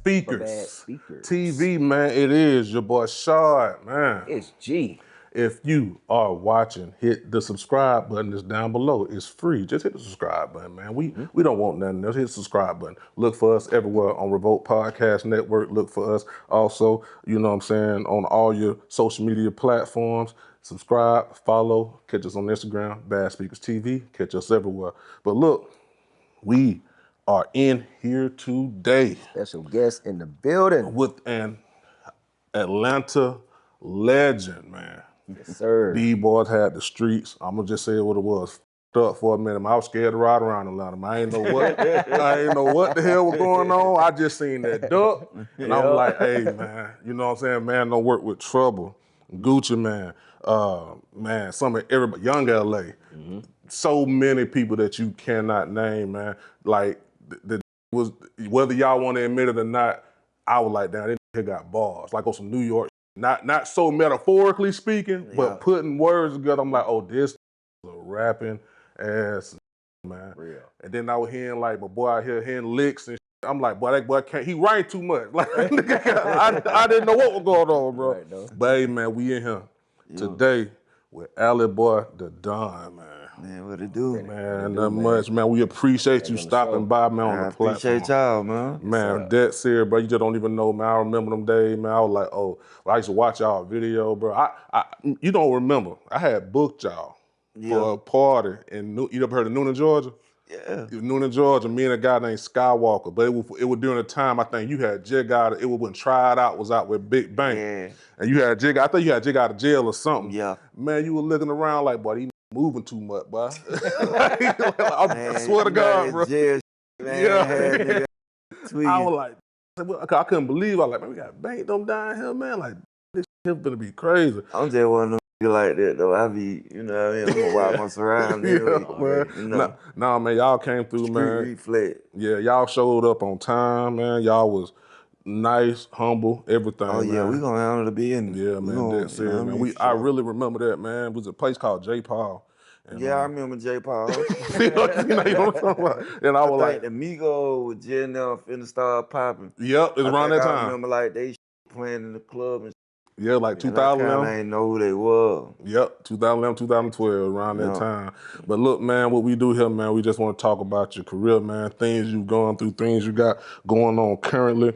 Speakers. Speakers. TV, man, it is your boy Shad, man. It's G. If you are watching, hit the subscribe button. It's down below. It's free. Just hit the subscribe button, man. We don't want nothing else. Hit the subscribe button. Look for us everywhere on Revolt Podcast Network. Look for us also, you know what I'm saying, on all your social media platforms. Subscribe, follow, catch us on Instagram, Bad Speakers TV. Catch us everywhere. But look, we are in here today Special guest in the building. with an Atlanta legend, man. Yes, sir. These boys had the streets. I'm gonna just say what it was. Up for a minute. I was scared to ride around Atlanta. I ain't know what the hell was going on. I just seen that duck, and I'm like, hey man, you know what I'm saying? Man, don't work with trouble. Gucci man, man, some of everybody, young LA. So many people that you cannot name, man. Like the was whether y'all want to admit it or not, I was like, damn, this nigga got bars. Like on some New York. Not so metaphorically speaking, but putting words together, I'm like, oh, this is a rapping ass man. Real. And then I was hearing like my boy out here hearing licks and shit. I'm like, boy, that boy can't, he write too much. Like, I didn't know what was going on, bro. Right, but hey, man, we in here today with Alley Boy the Don, man. Man, what it do? Man, not much, man. We appreciate you stopping by, man, on the platform. I appreciate y'all, man. Man, that's serious, bro. You just don't even know, man. I remember them days, man. I was like, oh, well, I used to watch y'all video, bro. You don't remember. I had booked y'all for a party in, you ever heard of Noonan, Georgia? Yeah. Noonan, Georgia, me and a guy named Skywalker. But it was during the time, I think you had Jig out, it was when Tried Out was out with Big Bang. Yeah. And you had Jig, I think you had Jig out of jail or something. Yeah. Man, you were looking around like, boy, he moving too much, boy. I swear to God, bro. Jail, man, yeah. I was like, I couldn't believe. I was like, man, we got banked them down here, man. Like, this shit gonna be crazy. I'm just one of them like that, though. I be, you know what I mean? I'm gonna watch my surroundings. Man. You know. Nah, man, y'all came through, Street man. reflect. Yeah, y'all showed up on time, man. Y'all was nice, humble, everything. Oh, yeah, man. we gonna handle the business. Yeah, man, that's serious, man. I really remember that, man. It was a place called J. Paul. And, yeah, I remember J. Paul. you know what I'm talking about? And I was like, the Migos with Jen finna start popping. Yep, it's around that time. I remember like they playing in the club and yeah, like 2011. I ain't know who they were. Yep, 2011, 2012, around that time. But look, man, what we do here, man, we just want to talk about your career, man, things you've gone through, things you got going on currently.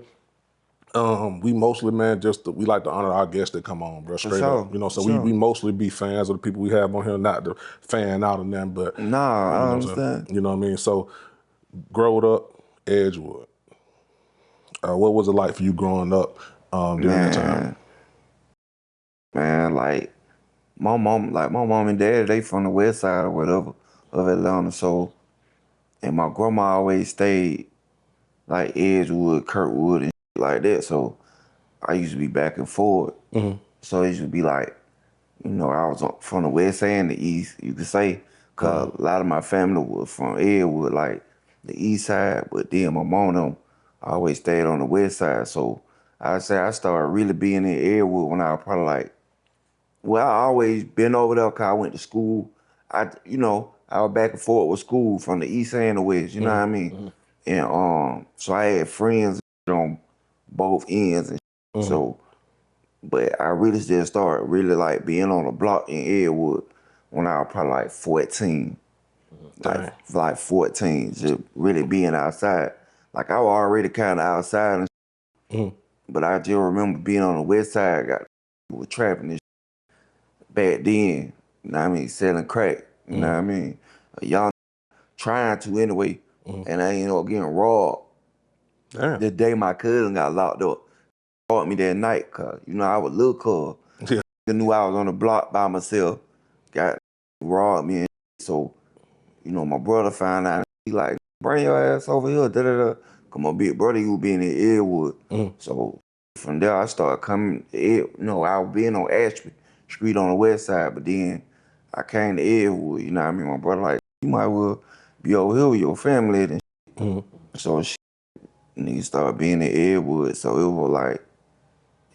We mostly, man, we like to honor our guests that come on, bro, straight up. You know, so we mostly be fans of the people we have on here, not to fan out of them, but. Nah, I understand. You know what I mean? So, growed up, Edgewood. What was it like for you growing up during that time? Man, like my mom and dad, they from the west side or whatever of Atlanta, so, and my grandma always stayed like Edgewood, Kirkwood, and shit like that, so I used to be back and forth. So it used to be like, you know, I was from the west and the east, you could say, because a lot of my family was from Edgewood, like the east side, but then my mom and them always stayed on the west side, so I say I started really being in Edgewood when I was probably like, well, I always been over there because I went to school. I was back and forth with school from the east and the west, you know what I mean? And so I had friends on both ends and so, but I really just started really like being on the block in Edgewood when I was probably like 14. Like 14, just really being outside. Like I was already kind of outside and but I just remember being on the west side, was trapping this back then, you know what I mean, selling crack, you know what I mean? A young trying to anyway, and I ended up getting robbed. Damn. The day my cousin got locked up, robbed me that night, cause you know I was little cuz. Yeah. I knew I was on the block by myself, got robbed me, and so, you know, my brother found out, he like, bring your ass over here, da-da-da. Cause my big brother, he was being in Edgewood. So from there, I started coming, you know, I was being on Ashby Street on the west side, but then I came to Edgewood, you know what I mean? My brother like, you might well be over here with your family and shit. So niggas started being in Edgewood, so it was like,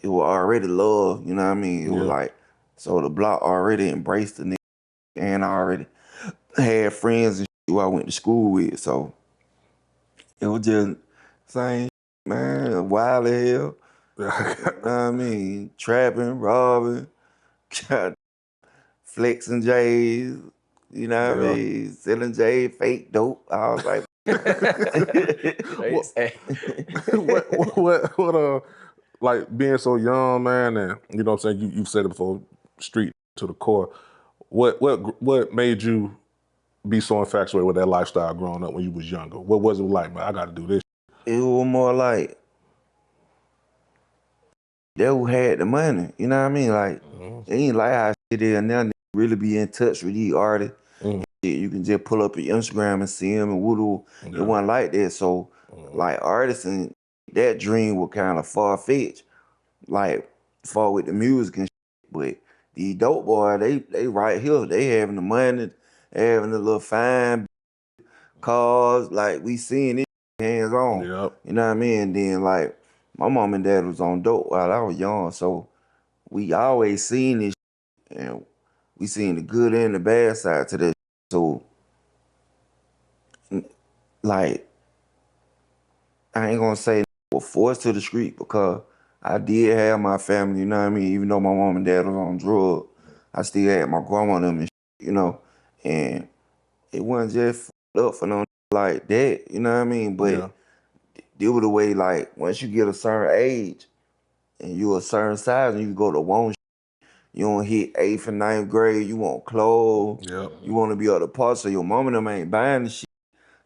it was already love, you know what I mean? It was like, so the block already embraced the nigga, and I already had friends and shit who I went to school with, so it was just same man, wild as hell. You know what I mean? Trapping, robbing, flexing J's, you know what I mean? Selling J, fake dope. I was like, what like being so young, man, and you know what I'm saying, you've said it before, street to the core. What made you be so infatuated with that lifestyle growing up when you was younger? What was it like, man? I got to do this. it was more like they who had the money, you know what I mean? Like, it ain't like how shit is now. Really be in touch with these artists. You can just pull up your Instagram and see them and woodoo. It wasn't like that. So, like, artists and that dream was kind of far-fetched, like, far with the music and shit. But these dope boys, they right here. They having the money, they having the little fine cars. Like, we seeing it hands-on. Yep. You know what I mean? And then, like, my mom and dad was on dope while I was young. So, we always seen this shit, and we seen the good and the bad side to this. So, like, I ain't gonna say we're forced to the street because I did have my family, you know what I mean? Even though my mom and dad was on drugs, I still had my grandma and them and shit, you know? And it wasn't just up for no like that, you know what I mean? But it was the way, like, once you get a certain age and you a certain size and you go to one, you don't hit 8th and 9th grade, you want clothes, you want to be able to party, so your mom and them ain't buying the shit.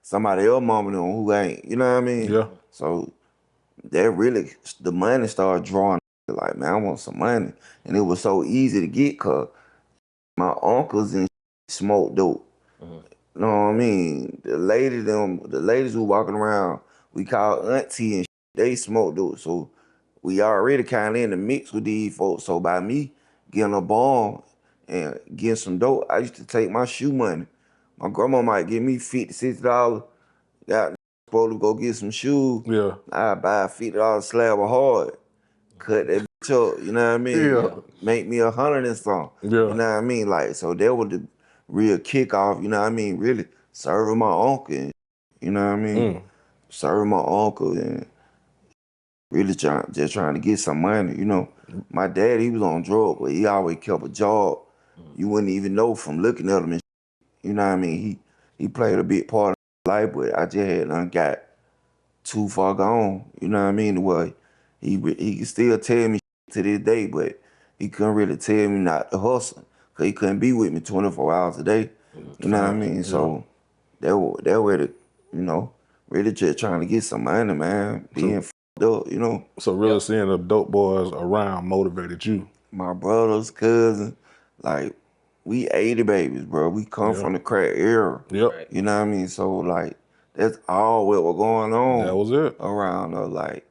Somebody else mom and them who ain't, you know what I mean? Yeah. So that really, the money started drawing, like, man, I want some money. And it was so easy to get because my uncles and smoked dope. You know what I mean? The ladies who walking around, we call auntie and they smoke dope. So we already kind of in the mix with these folks. So by me getting a bomb and getting some dope, I used to take my shoe money. My grandma might give me $50, $60. Got supposed to go get some shoes. Yeah. I buy a $50 slab of hard, cut that bitch up, you know what I mean? Yeah. Make me 100 and something. Yeah. You know what I mean? Like, so that was the real kickoff, you know what I mean? Really serving my uncle, and, you know what I mean? Serving my uncle and really just trying to get some money, you know? My dad, he was on drugs, but he always kept a job. You wouldn't even know from looking at him and you know what I mean? He played a big part of my life, but I just had got too far gone, you know what I mean? Well, he can still tell me to this day, but he couldn't really tell me not to hustle, because he couldn't be with me 24 hours a day, you know what I mean? So that way to, you know, really just trying to get some money, man, being f***ed up, you know? So really seeing the dope boys around motivated you. My brothers, cousins, like, we 80 babies, bro. We come from the crack era. Yep. You know what I mean? So, like, that's all what was going on. That was it. Around us. Like,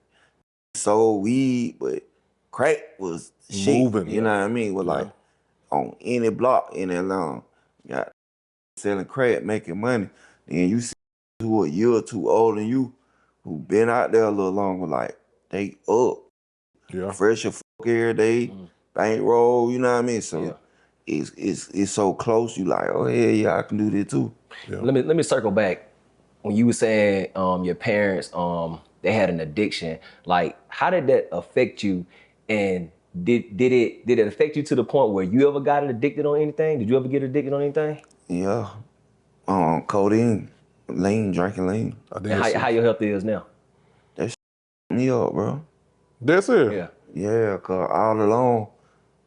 sold weed, but crack was shit. Moving. You know what I mean? Was like, on any block in Atlanta, got selling crack, making money. Then you see who a year or two older than you, who been out there a little longer, like, they up. Yeah. Fresh as fuck every day, bankroll, you know what I mean? So it's so close, you like, oh yeah, I can do that too. Yeah. Let me circle back. When you were saying your parents they had an addiction, like how did that affect you? And did it affect you to the point where you ever got addicted on anything? Did you ever get addicted on anything? Yeah. Codeine, lean, drinking lean. And how your health is now? That me up, bro. That's it. Yeah. Yeah, cause all along,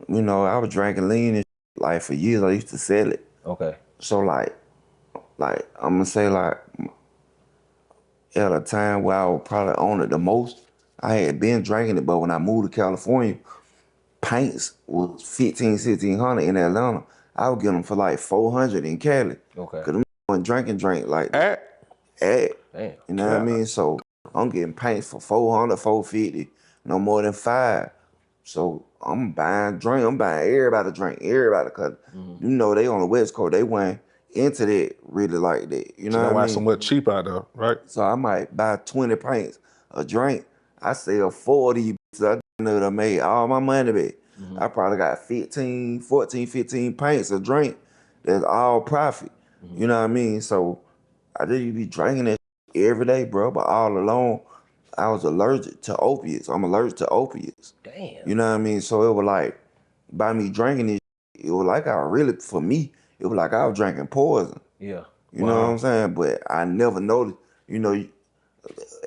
you know, I was drinking lean and like for years. I used to sell it. Okay. So like I'm gonna say like at a time where I would probably own it the most, I had been drinking it, but when I moved to California, pints was $1,500-$1,600 in Atlanta. I would get them for like $400 in Cali. Okay. Cause them wasn't drink like At? Damn. You know what I God. mean? So I'm getting pints for $400, $450, no more than $5. So I'm buying drink. I'm buying everybody drink. Everybody, cause you know they on the West Coast. They went into that really like that. You know So that's what I why mean? it's so much cheap out there, right? So I might buy 20 pints a drink. I sell 40. So I know I made all my money back. I probably got 14, 15 pints a drink. That's all profit. You know what I mean? So I just be drinking that every day, bro. But all alone, I was allergic to opiates. I'm allergic to opiates. Damn. You know what I mean? So it was like, by me drinking this, it was like for me, it was like I was drinking poison. Yeah. You know what I'm saying? But I never noticed, you know,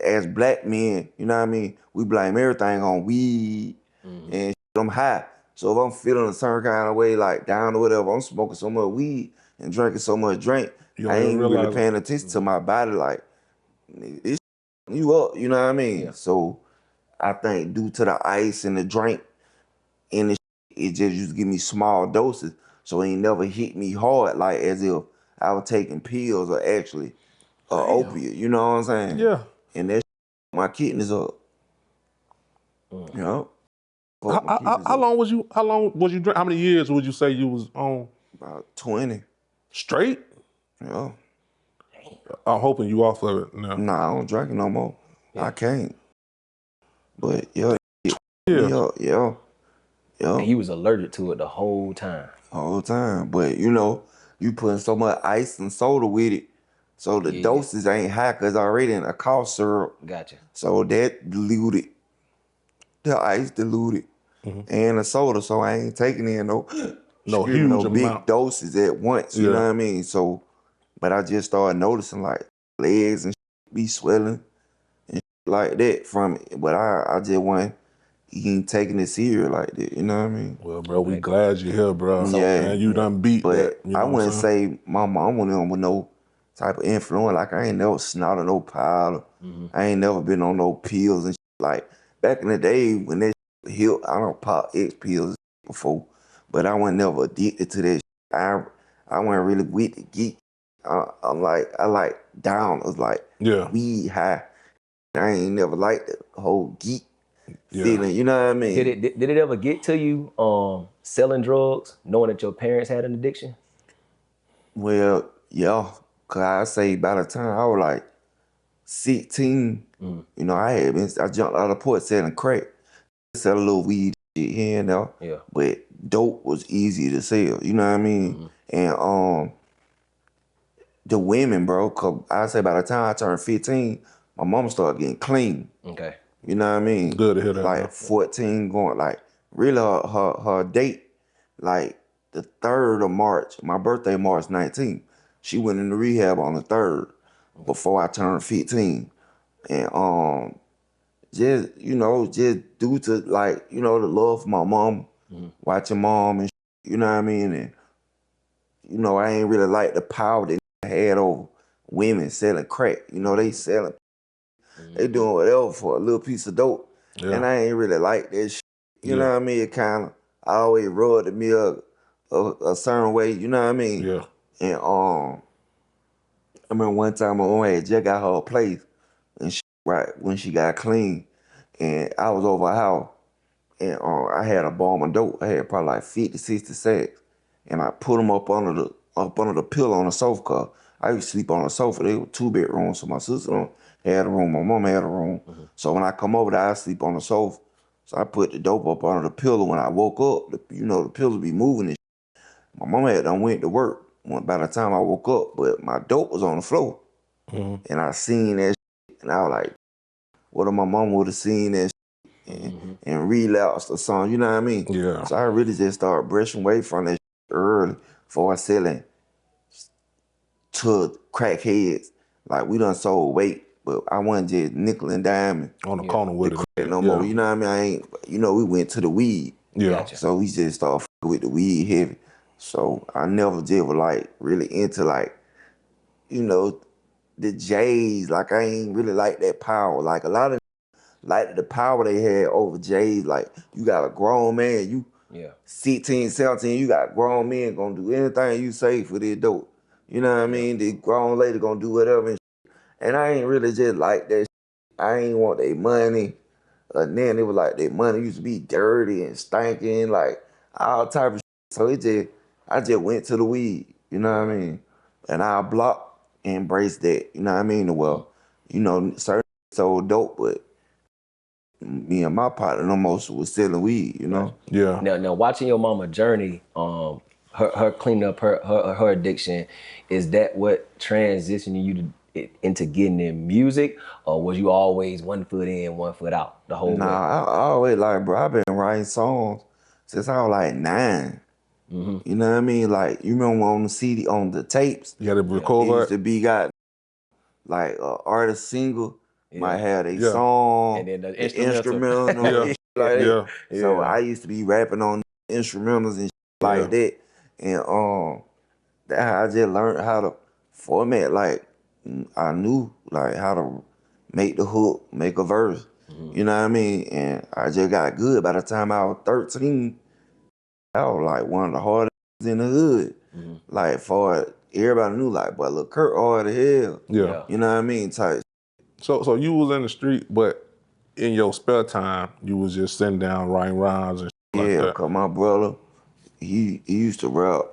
as black men, you know what I mean? We blame everything on weed and I'm high. So if I'm feeling a certain kind of way, like down or whatever, I'm smoking so much weed and drinking so much drink, You I don't even ain't really realize paying attention to my body. Like, this you up, you know what I mean? Yeah. So I think due to the ice and the drink and it just used to give me small doses. So it ain't never hit me hard, like as if I was taking pills or actually opiate. You know what I'm saying? Yeah. And that my kidneys up. You know? Fuck my kidneys How up. long was you? How long was you drink? How many years would you say you was on About 20. straight? Yeah. I'm hoping you off of it now. Nah, I don't drink it no more. Yeah. I can't. But yeah, Yeah. yeah. And he was allergic to it the whole time. All the time. But you know, you putting so much ice and soda with it, so the doses ain't high because already in a cough syrup. Gotcha. So that diluted. The ice diluted and the soda, so I ain't taking in no huge big amount. doses at once. You know what I mean? So, but I just started noticing like legs and be swelling and like that from it. But I just wasn't even taking it serious like that. You know what I mean? Well, bro, we glad you're here, bro. Yeah. And you done beat But that. You know I what wouldn't I'm saying? say my mom went on with no type of influence. Like I ain't never snorted no powder. I ain't never been on no pills and shit. Like back in the day when that shit hit, I don't pop X pills before, but I wasn't never addicted to that shit. I wasn't really with the geek. I like down. It was like weed high. I ain't never liked the whole geek feeling. You know what I mean? Did it ever get to you selling drugs, knowing that your parents had an addiction? Well, yeah, cause I say by the time I was like 16, you know, I jumped out of the port selling crack, sell a little weed shit here and there. Yeah. But dope was easy to sell, you know what I mean? And the women, bro, cause I say by the time I turned 15, my mom started getting clean. Okay. You know what I mean? Good to hear that, Like bro. 14 going, like really her date, like the 3rd of March, my birthday, March 19th. She went into rehab on the 3rd before I turned 15. And just, you know, just due to like, you know, the love for my mom, watching mom and you know what I mean? And, you know, I ain't really like the power that I had over women selling crack. You know, they selling, they doing whatever for a little piece of dope. Yeah. And I ain't really like that shit. You know what I mean? It kind of, I always rubbed me a certain way, you know what I mean? Yeah. And I remember one time my mom had just got her a place and right when she got clean, and I was over her house, and I had a bomb of dope. I had probably like 50, 60 sacks, and I put them up under the pillow on the sofa. Cause I used to sleep on the sofa. They were 2-bedrooms, so my sister had a room, my mom had a room. So when I come over there, I sleep on the sofa. So I put the dope up under the pillow. When I woke up, you know, the pillow be moving and shit. My mom had done went to work by the time I woke up, but my dope was on the floor. And I seen that shit, and I was like, what if my mom would have seen that shit and relapsed or something, you know what I mean? Yeah. So I really just started brushing away from that shit early before selling to crackheads. Like we done sold weight, but I wasn't just nickel and diming On the corner with it. no more. You know what I mean? We went to the weed. Yeah. Gotcha. So we just started with the weed heavy. So I never did like really into like, you know, the J's. Like I ain't really like that power. Like a lot of like the power they had over J's. Like you got a grown man, you 16, 17, you got grown men gonna do anything you say for their dope. You know what I mean? The grown lady gonna do whatever. And I ain't really just like that shit. I ain't want their money. And then it was like their money used to be dirty and stinking, like all type of shit. So I just went to the weed, you know what I mean? And I blocked and embraced that, you know what I mean? Well, you know, certain sold dope, but me and my partner almost was selling weed, you know? Yeah. Now watching your mama journey, her cleaning up her addiction, is that what transitioned you into getting in music, or was you always 1 foot in, 1 foot out the whole Nah, way? I always like, bro, I've been writing songs since I was like 9. You know what I mean? Like, you remember on the CD, on the tapes, You had to it record used that? to be got like artist single might have a Yeah. song, And then the the instrumental. instrumental, Yeah. and shit like that. Yeah. So Yeah. I used to be rapping on instrumentals and shit Yeah. like that. And that's how I just learned how to format. Like, I knew like how to make the hook, make a verse. You know what I mean? And I just got good. By the time I was 13, I was like one of the hardest in the hood. Like, for everybody knew, like, but Lil Kurt hard as hell. Yeah. You know what I mean? Type. So you was in the street, but in your spare time, you was just sitting down writing rhymes and shit like Yeah, that. cause my brother, he used to rap,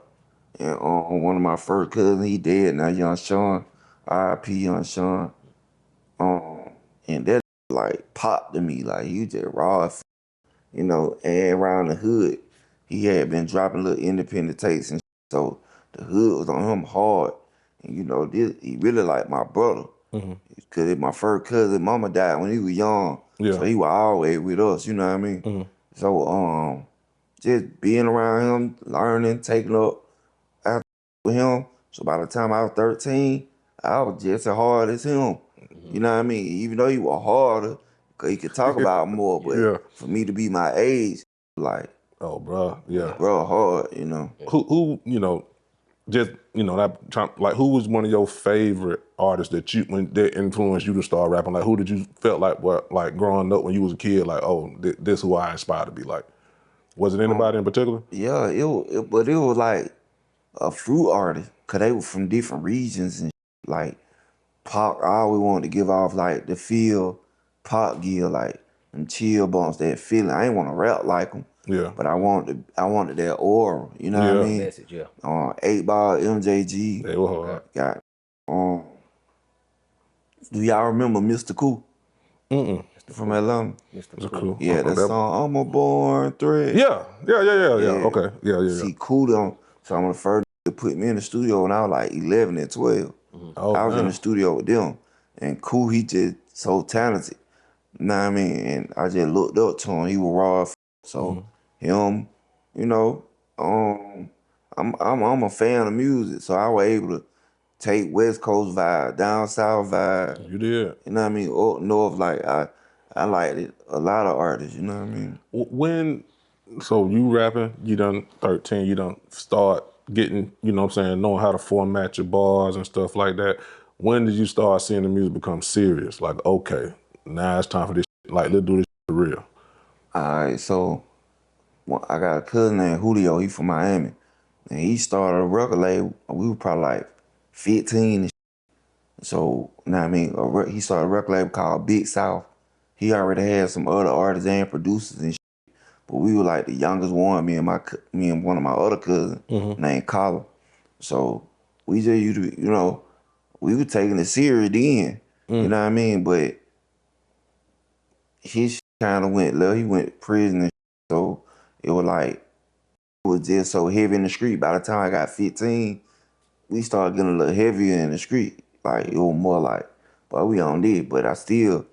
and one of my first cousins, he dead now, Young Sean, R.I.P. Young Sean, and that like popped to me, like he was just raw, you know, and around the hood, he had been dropping little independent tapes and shit, so the hood was on him hard, and you know, he really like my brother, cause my first cousin, mama died when he was young, Yeah. so he was always with us, you know what I mean? So just being around him, learning, taking up after with him. So by the time I was 13, I was just as hard as him. You know what I mean? Even though he was harder, cause he could talk about more, but Yeah. for me to be my age, like, Oh, bro. Yeah. bro, hard, you know. Who you know, just like who was one of your favorite artists that that influenced you to start rapping? Like who did you felt like growing up when you was a kid? Like, oh, this who I aspire to be like. Was it anybody in particular? Yeah, but it was like a fruit artist, cause they were from different regions and shit. Like Pac, I always wanted to give off like the feel Pac give, like them chill bumps, that feeling. I ain't want to rap like them, Yeah. but I wanted that aura. You know what Yeah. I mean? Message, yeah. 8 Ball, MJG. They were hard. Got do y'all remember Mr. Cool from Atlanta? It's cool. Yeah, that song I'm a born threat. Yeah. Okay. Yeah. See, Cool on some of the first to put me in the studio when I was like 11 and 12. Oh, I was in man. the studio with them, and Cool, he just so talented. You know what I mean? And I just looked up to him. He was raw. So him, you know, I'm a fan of music, so I was able to take West Coast vibe, down South vibe. You did. You know what I mean? Up north, like I liked it. A lot of artists. You know what I mean? So you rapping, you done 13, you done start getting, you know what I'm saying, knowing how to format your bars and stuff like that. When did you start seeing the music become serious? Like, okay, now it's time for this shit. Like, let's do this shit for real. All right, so I got a cousin named Julio. He from Miami, and he started a record label. We were probably like 15 and so, you know what I mean? He started a record label called Big South. He already had some other artists and producers and shit, but we were like the youngest one, me and one of my other cousins named Colin. So we just used to, you know, we were taking it serious then, you know what I mean? But his kind of went left. He went to prison and shit, so it was like, it was just so heavy in the street. By the time I got 15, we started getting a little heavier in the street. Like, it was more like, but we on this, but I still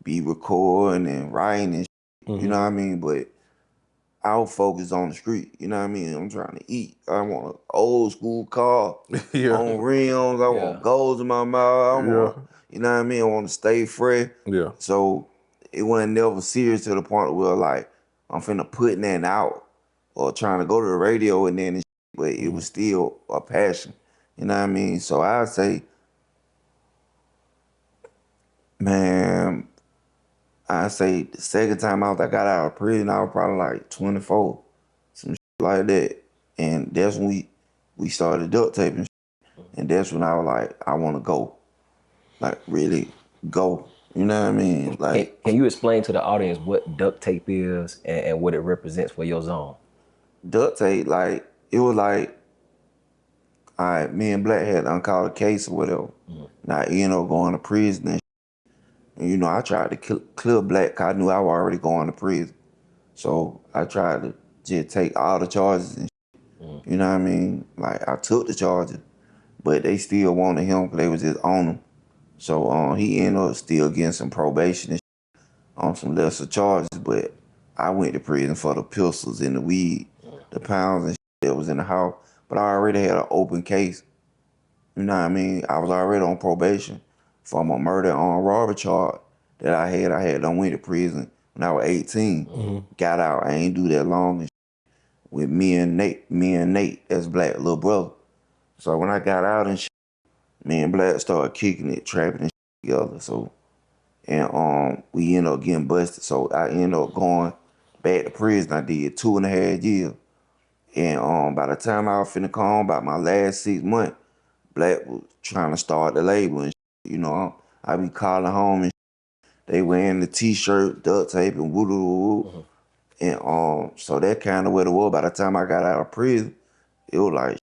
be recording and writing and shit, you know what I mean? But I'll focus on the street, you know what I mean? I'm trying to eat. I want an old school car Yeah. on rims. I want goals in my mouth. You know what I mean? I want to stay fresh. Yeah. So it wasn't never serious to the point where like I'm finna put that out or trying to go to the radio and then, but it was still a passion. You know what I mean? So I'd say, man, I say the second time I got out of prison, I was probably like 24, some shit like that. And that's when we started duct taping. And that's when I was like, I want to go. Like, really go. You know what I mean? Like, Can you explain to the audience what duct tape is and what it represents for your zone? duct tape, like, it was like, all right, me and Black had uncalled a case or whatever. Now, you know, going to prison and you know, I tried to clear Black 'cause I knew I was already going to prison. So I tried to just take all the charges and you know what I mean? Like, I took the charges, but they still wanted him because they was just on him. So he ended up still getting some probation and on some lesser charges, but I went to prison for the pistols and the weed, the pounds and that was in the house. But I already had an open case. You know what I mean? I was already on probation from a murder on robbery charge that I had. I had done went to prison when I was 18. Got out. I ain't do that long and with me and Nate, that's Black little brother. So when I got out and me and Black started kicking it, trapping and together. So and we ended up getting busted. So I ended up going back to prison. I did 2.5 years. And by the time I was finna come, about my last 6 months, Black was trying to start the label and you know, I be calling home and they wearing the t-shirt, duct tape and woo. And so that kind of what it was. By the time I got out of prison, it was like,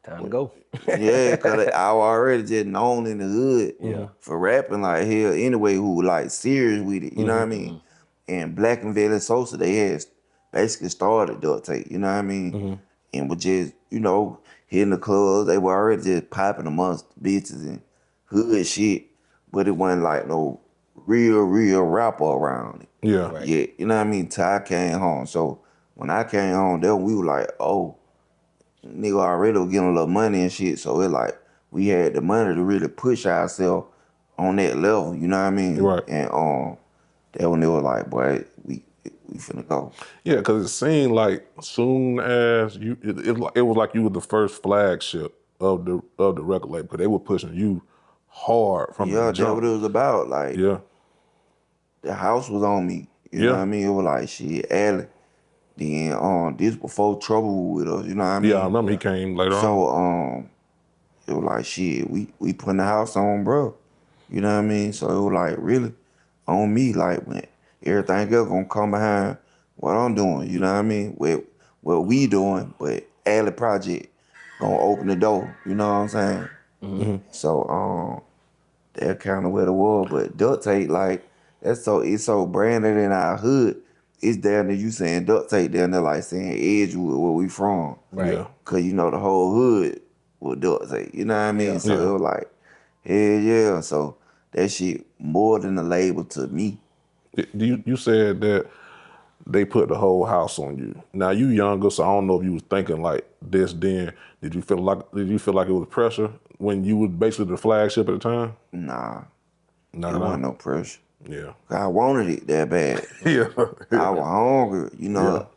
Time to go. yeah, cause I was already just known in the hood for rapping like hell anyway, who like serious with it, you know what I mean? And Black and Valley Sosa, they had basically started Duct Tape, you know what I mean? And was just, you know, hitting the clubs, they were already just popping amongst bitches and hood shit, but it wasn't like no real rapper around it. Yeah. Right. Yeah, you know what I mean? Till I came home. So when I came home, then we were like, oh, nigga already was getting a little money and shit. So it like we had the money to really push ourselves on that level, you know what I mean? Right. And that when they were like, boy, we finna go. Yeah, because it seemed like soon as you, it was like you were the first flagship of the record label, because they were pushing you hard from Yeah, the that's what jump. it was about. Like Yeah, the house was on me. You know what I mean? It was like shit, Allie. Then this before trouble with us, you know what I mean? yeah, I remember he came later on. So it was like shit, we putting the house on, bro. You know what I mean? So it was like really on me, like when everything else gonna come behind what I'm doing, you know what I mean? What we doing, but Alley Project gonna open the door, you know what I'm saying? So that kind of what it was. But Duct Tape, like, it's so branded in our hood. It's down there, you saying Duct Tape down there, like saying Edgewood, where we from. Right. Yeah. Cause you know the whole hood was Duct Tape, you know what I mean? Yeah. So Yeah. it was like, hell yeah. So that shit more than a label to me. You said that they put the whole house on you. Now you younger, so I don't know if you was thinking like this then. Did you feel like it was pressure when you was basically the flagship at the time? Nah, No, it wasn't no pressure. Yeah. I wanted it that bad. Yeah. I was hungry, you know.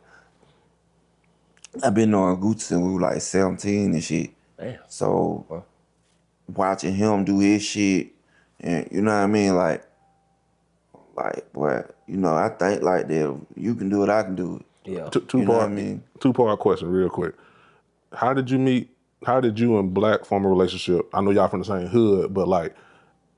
I've been knowing Gucci since we were like 17 and shit. Damn. So watching him do his shit, and you know what I mean, like, boy, you know, I think like that. You can do it, I can do it. Yeah. You know what I mean? Two-part question real quick. How did you meet? How did you and Black form a relationship? I know y'all from the same hood, but like,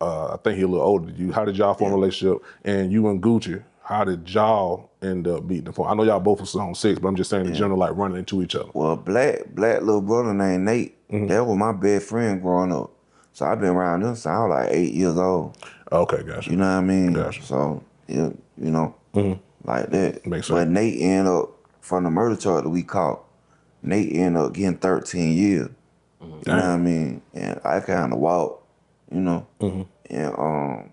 I think he a little older than you. How did y'all form a relationship? And you and Gucci, how did y'all end up meeting? I know y'all both was on 6, but I'm just saying in general, like running into each other. Well, Black little brother named Nate, that was my best friend growing up. So I've been around him since I was like 8 years old. Okay, gotcha. You know what I mean? Gotcha. So, yeah, you know, like that. Makes But sense. Nate ended up, from the murder charge that we caught, Nate ended up getting 13 years. You know what I mean? And I kind of walked, you know? And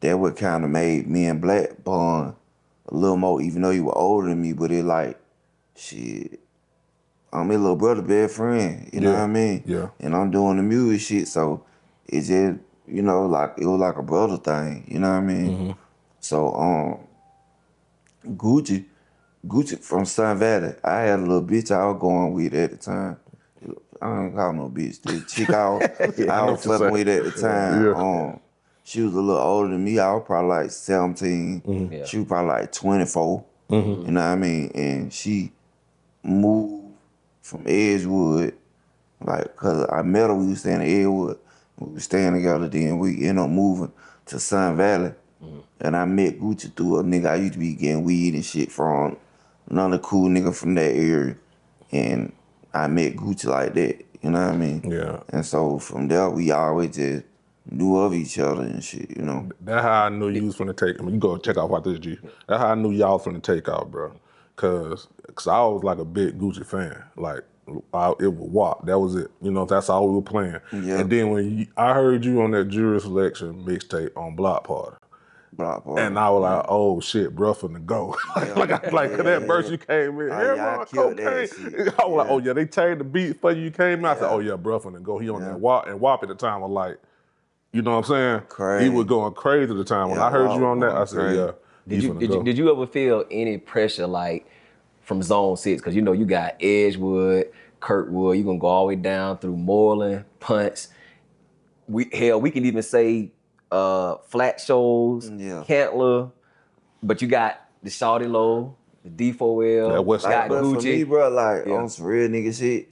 that what kind of made me and Black bond a little more, even though he was older than me, but it like, shit, I'm his little brother, best friend, you know what I mean? Yeah. And I'm doing the music shit, so it just, you know, like, it was like a brother thing, you know what I mean? So, Gucci from Sun Valley, I had a little bitch I was going with at the time. I don't call no bitch. The chick I was fucking with at the time, she was a little older than me. I was probably like 17. Yeah. She was probably like 24. You know what I mean? And she moved from Edgewood, like, cause I met her, we was staying in Edgewood. We was staying together, then we ended up moving to Sun Valley. And I met Gucci through a nigga I used to be getting weed and shit from, another cool nigga from that area. And I met Gucci like that, you know what I mean? Yeah. And so from there, we always just knew of each other and shit, you know? That's how I knew you was finna take. I mean, you go check out after this, G. That's how I knew y'all finna take out, bro. Cause I was like a big Gucci fan. Like it was WAP. That was it. You know, that's all we were playing. Yeah. And then when I heard you on that Jury Selection mixtape on Block Party, and I was like, oh shit, bruh, finna go. That verse you came in, I killed that shit. I was like, oh yeah, they changed the beat for you came out. I said, oh yeah, bruh, finna go. He on that WAP. And WAP at the time was like, you know what I'm saying? Crazy. He was going crazy at the time. When I heard you on that, I said, yeah. Did you ever feel any pressure like from Zone 6? Because you know you got Edgewood, Kirkwood, you're gonna go all the way down through Moreland, Punts. We can even say Flat Shows, Cantler, but you got the Shawty Low, the D4L, got Gucci. For me, bro, on some real nigga shit,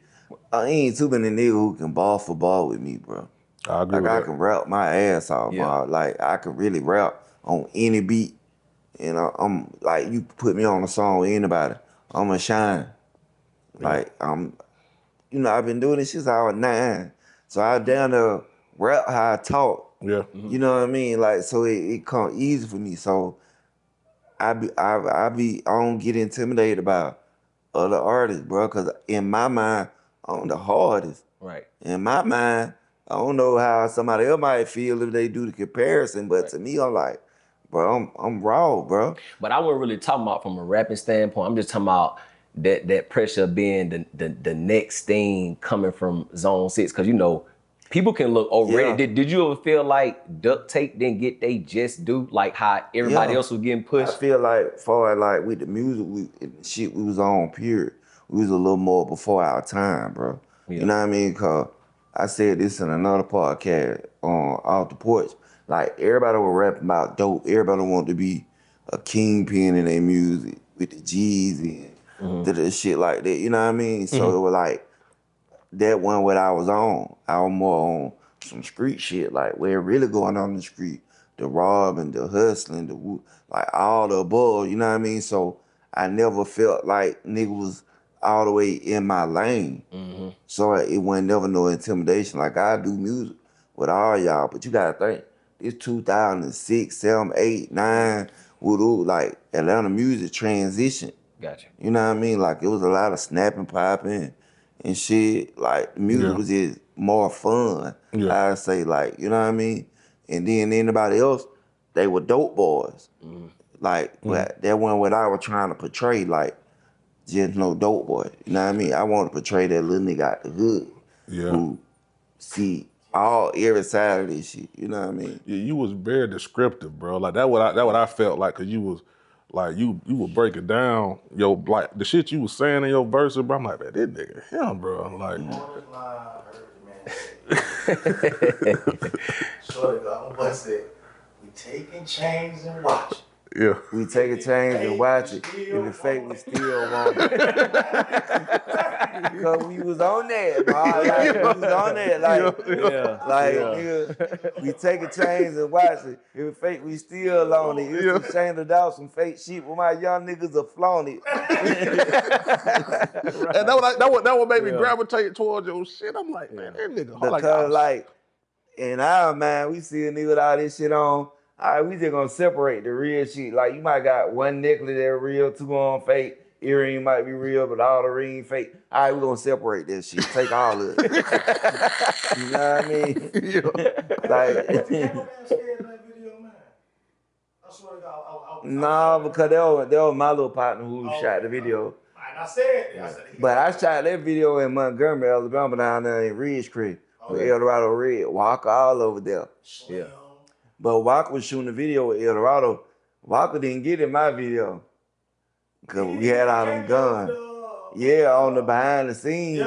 I ain't too many niggas who can ball for ball with me, bro. I agree with I that. can rap my ass off, bro. I can really rap on any beat. And I'm like, you put me on a song with anybody, I'ma shine. Like, I've been doing this since I was 9. So I down to rap how I talk. Yeah. You know what I mean? Like, so it come easy for me. So I don't get intimidated by other artists, bro. Cause in my mind, I'm the hardest. Right. In my mind, I don't know how somebody else might feel if they do the comparison, but to me, I'm like, bro, I'm raw, bro. But I wasn't really talking about from a rapping standpoint. I'm just talking about that pressure of being the next thing coming from Zone 6. Because, you know, people can look already. Yeah. Did you ever feel like Duct Tape didn't get they just due? Like how everybody else was getting pushed? I feel like, with the music, we was on, period. We was a little more before our time, bro. Yeah. You know what I mean? Because I said this in another podcast on Off the Porch. Like, everybody was rapping about dope. Everybody wanted to be a kingpin in their music with the Jeezy and the shit like that. You know what I mean? So it was like, that one what I was on. I was more on some street shit, like where it really going on in the street. The robbing, the hustling, like all the above, you know what I mean? So I never felt like nigga was all the way in my lane. So it wasn't never no intimidation. Like, I do music with all y'all, but you gotta think, it's 2006, 7, 8, 9, like Atlanta music transition. Gotcha. You know what I mean? Like, it was a lot of snapping, popping, and shit. Like, the music was just more fun. I'd say, like, you know what I mean? And then anybody else, they were dope boys. Like, that wasn't what I was trying to portray, like, just no dope boy. You know what I mean? I want to portray that little nigga out the hood who see every side of this shit. You know what I mean? Yeah, you was very descriptive, bro. Like, that what I felt like, cause you was like, you were breaking down like the shit you was saying in your verses, bro. I'm like, man, this nigga him, bro. Like, Shorty got one said, we taking chains and watching. yeah. We take a change and watch it. If it fake, we still want it. Because we was on that, bro. Like, we was on that. Nigga, we take a change and watch it. If it fake, we still on it. It's a shame to doubt some fake shit, but my young niggas are flaunt it. And that would make me gravitate towards your shit. I'm like, man, that nigga. Because, like, in our mind, we see a nigga with all this shit on. All right, we just gonna separate the real shit. Like, you might got one necklace that real, 2 on fake, earring might be real, but all the ring fake. All right, we gonna separate that shit. Take all of it. You know what I mean? Nah, because that was my little partner who shot the video. I said But I shot that video in Montgomery, Alabama, down there in Ridgecrest, with El Dorado Red. Walker all over there. Yeah. But Walker was shooting the video with El Dorado. Walker didn't get in my video. Because we had all them guns. On the behind the scenes.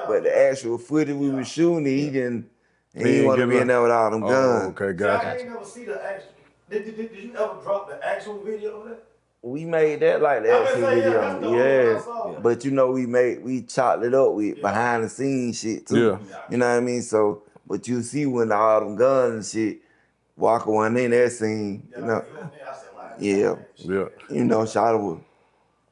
But the actual footage we was shooting, he didn't want to be in there with all them guns. Okay, gotcha. I ain't never see the actual. Did you ever drop the actual video of that? We made that like the actual video. But you know, we chopped it up with behind the scenes shit too. You know what I mean? So, but you see when all them guns and shit, Walker wasn't in that scene, you know. You know, Shot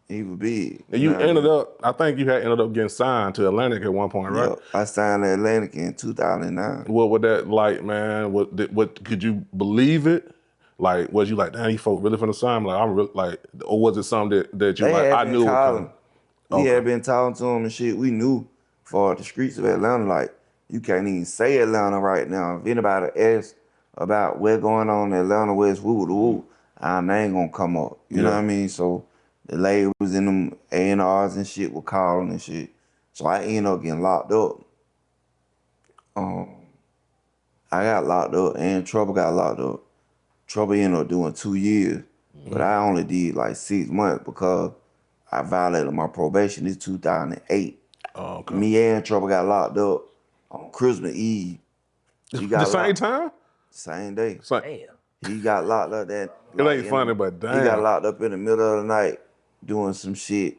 he was big. And you ended up, I think you had ended up getting signed to Atlantic at one point, right? I signed to Atlantic in 2009. What was that like, man? What could you believe it? Like, was you like, damn, you folk really finna sign? Like, I'm really like, or was it something that you like? I knew. We had been talking to him and shit. We knew for the streets of Atlanta, like, you can't even say Atlanta right now. If anybody asks about what's going on in Atlanta, where's woo, our name gonna come up. You know what I mean? So the labels in them A&Rs and shit were calling and shit. So I ended up getting locked up. I got locked up and Trouble got locked up. Trouble ended up doing 2 years, but I only did like 6 months because I violated my probation. It's 2008. Oh, okay. Me and Trouble got locked up on Christmas Eve. He got The same locked, time? same day. Damn. He got locked up that. It ain't funny, but damn. He got locked up in the middle of the night doing some shit.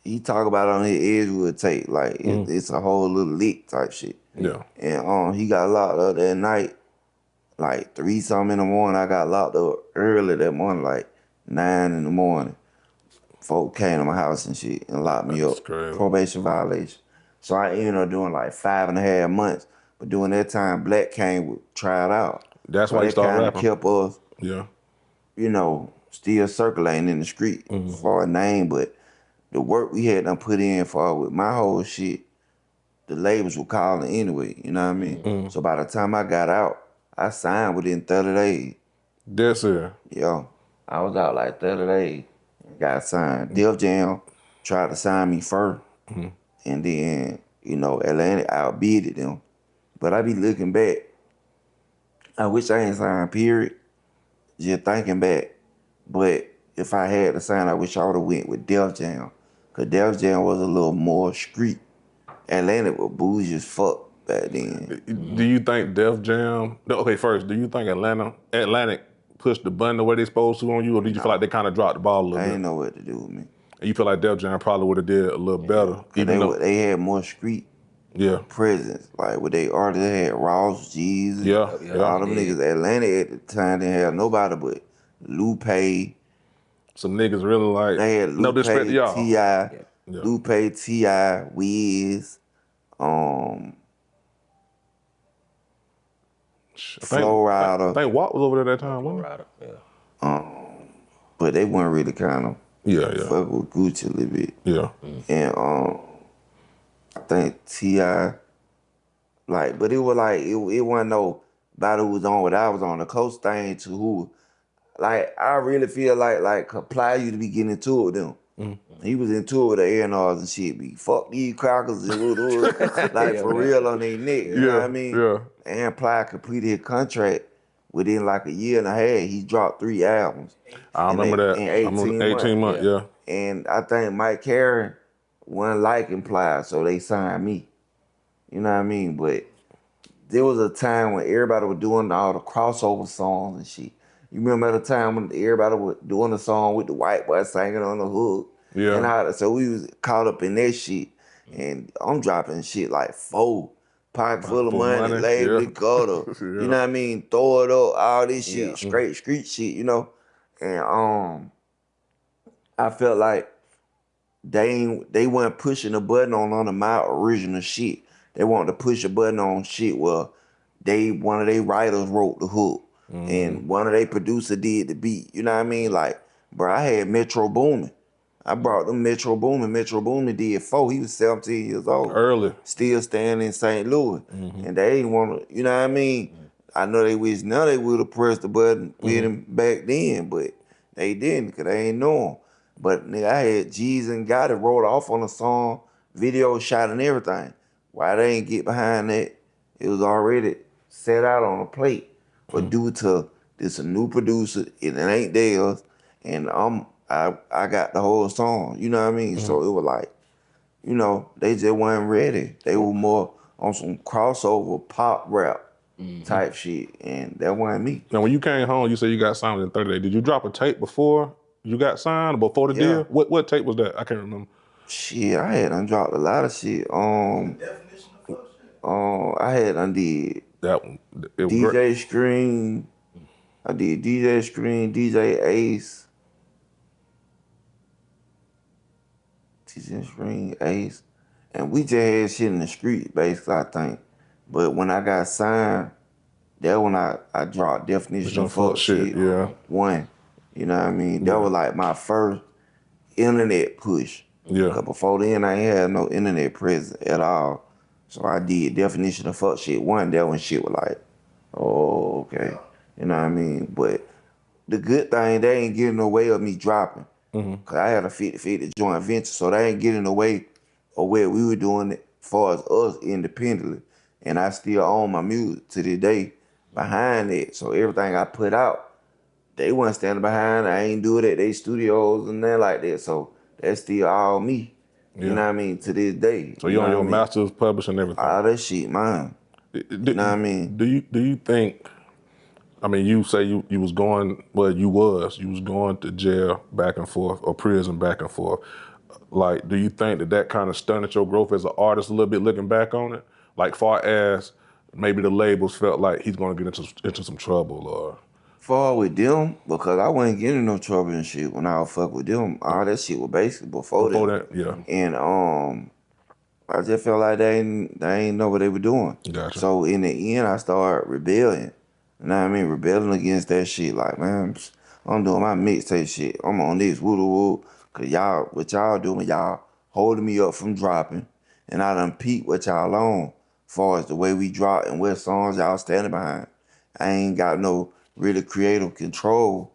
He talk about it on his Edgewood tape, like it's a whole little leak type shit. Yeah. And he got locked up that night, like 3-something in the morning. I got locked up early that morning, like 9 in the morning. Folk came to my house and shit and locked me up. Crazy. Probation violation. So I ended up doing like 5.5 months. But during that time, Black came tried out. That's so why you started rapping. Kept us, Yeah. you know, still circulating in the street for a name. But the work we had done put in for with my whole shit, the labels were calling anyway. You know what I mean? So by the time I got out, I signed within 30 days. That's it. Yo, I was out like 30 days. Got signed. Def Jam tried to sign me first. And then, you know, Atlantic outbidded them. But I be looking back. I wish I ain't signed, period. Just thinking back. But if I had to sign, I wish I would have went with Def Jam. Because Def Jam was a little more street. Atlantic was bougie as fuck back then. Do you think Def Jam? Okay, first, do you think Atlantic pushed the button the way they supposed to on you, or did you feel like they kind of dropped the ball a little They bit? ain't know what to do with me. And you feel like Def Jam probably would have did a little better, even though They had more street presence. Like with they artists, they had Ross, Jeezy, all them niggas. Atlanta at the time didn't have nobody but Lupe. some niggas really like They had no Lupe, disrespect to y'all. T.I., Lupe, T.I., Wiz, Flow Rider. I think Watt was over there that time, wasn't he? But they weren't really kind of Yeah. fuck with Gucci a little bit. Yeah. And I think T.I., like, but it was like, it wasn't nobody who was on what I was on. The coast thing to who, like, I really feel like Comply used to be getting into it with them. He was into it with the A&Rs and shit. Be fuck these crackers and like for real on their neck. You know what I mean? Yeah. And Ply completed his contract within like a year and a half. He dropped 3 albums. I remember that. In 18 months, yeah. And I think Mike Carey wasn't liking Ply, so they signed me. You know what I mean? But there was a time when everybody was doing all the crossover songs and shit. You remember the time when everybody was doing the song with the white boy singing on the hook? Yeah. And so we was caught up in that shit. And I'm dropping shit like 4, pocket full of money, label it, gutter. You know what I mean? Throw it up, all this shit, straight street shit, you know? And I felt like they weren't pushing the button on none of my original shit. They wanted to push a button on shit where one of their writers wrote the hook and one of their producers did the beat. You know what I mean? Like, bro, I had Metro Boomin. I brought them Metro Boomin. Metro Boomin did 4. He was 17 years old. Early. Still staying in St. Louis. And they ain't want to, you know what I mean? I know they wish now they would have pressed the button with him back then, but they didn't because they ain't know him. But nigga, I had Jeezy and Gotti wrote off on the song, video shot and everything. Why they ain't get behind that? It was already set out on a plate. But due to this a new producer, and it ain't theirs, and I got the whole song. You know what I mean? So it was like, you know, they just weren't ready. They were more on some crossover pop rap type shit, and that wasn't me. Now, when you came home, you said you got signed within 30 days. Did you drop a tape before you got signed or before the deal? What tape was that? I can't remember. Shit, I had dropped a lot of shit. I had did that one. It was DJ great. Screen. I did DJ Screen, DJ Ace. DJ Screen, Ace. And we just had shit in the street, basically, I think. But when I got signed, that when I dropped Definition of Fuck shit. Yeah. 1. You know what I mean? That was like my first internet push. Yeah. Cause before then, I ain't had no internet presence at all. So I did definition of fuck shit one. That when shit was like, oh, okay. You know what I mean? But the good thing, they ain't getting in the way of me dropping. Cause I had a 50-50 joint venture, so they ain't getting in the way of where we were doing it as far as us independently. And I still own my music to this day behind it. So everything I put out, they wasn't standing behind. I ain't do it at their studios and that like that. So that's still all me. You know what I mean? To this day. So you you know on what your I mean? master's publishing everything. All that shit, mine. You know what I mean? Do you think? I mean, you say you was going. Well, you was going to jail back and forth or prison back and forth. Like, do you think that kind of stunted your growth as an artist a little bit, looking back on it? Like, far as maybe the labels felt like he's going to get into some trouble, or Far with them, because I wasn't getting in no trouble and shit when I was fuck with them. All that shit was basically before that, yeah. And I just felt like they ain't know what they were doing. Gotcha. So in the end, I started rebelling. You know what I mean? Rebelling against that shit. Like, man, I'm doing my mixtape shit. I'm on this, woo-woo. Cause y'all, what y'all doing, y'all holding me up from dropping. And I done peep what y'all on. Far as the way we drop and what songs y'all standing behind. I ain't got no really creative control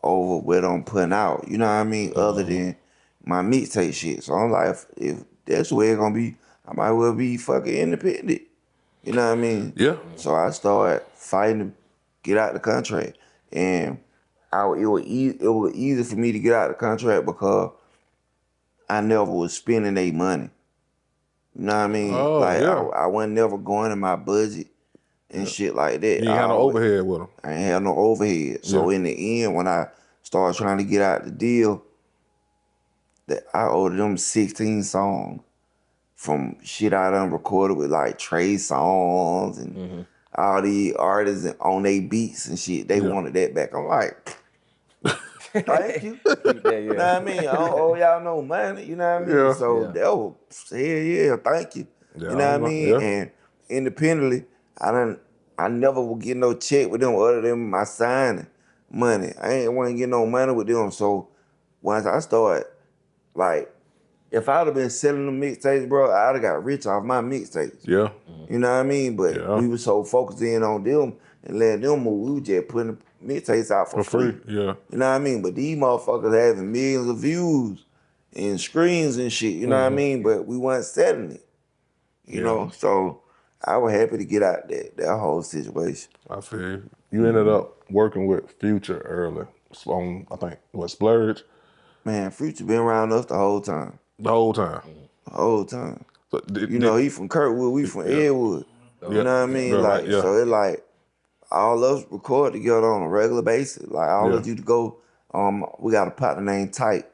over what I'm putting out. You know what I mean? Other than my mixtape shit. So I'm like, if that's the way it's gonna be, I might well be fucking independent. You know what I mean? Yeah. So I started fighting to get out the contract. And it was easy for me to get out the contract because I never was spending their money. You know what I mean? Oh, Like yeah. I wasn't never going in my budget and shit like that. You ain't had no overhead with him. I ain't had no overhead. So in the end, when I started trying to get out the deal, that I owed them 16 songs from shit I done recorded with like Trey songs and all the artists and on they beats and shit. They wanted that back. I'm like, thank you. You know what I mean? I don't owe y'all no money. You know what I mean? Yeah. So that was, hell yeah, thank you. Yeah, You know what I mean? yeah. And independently, I never would get no check with them other than my signing money. I ain't want to get no money with them. So once I started, like, if I'd have been selling them mixtapes, bro, I'd have got rich off my mixtapes. Yeah. You know what I mean? But we were so focused in on them and letting them move, we were just putting the mixtapes out for free. Yeah. You know what I mean? But these motherfuckers having millions of views and screens and shit, you know what I mean? But we weren't selling it. You know? So I was happy to get out that whole situation. I feel you. You ended up working with Future early on, I think, Splurge? Man, Future been around us the whole time. The whole time. The whole time. So You know, he from Kirkwood, we from Edgewood. You know what I mean? Like, so it like, all of us record together on a regular basis. Like, all of you to go, we got a partner named Tight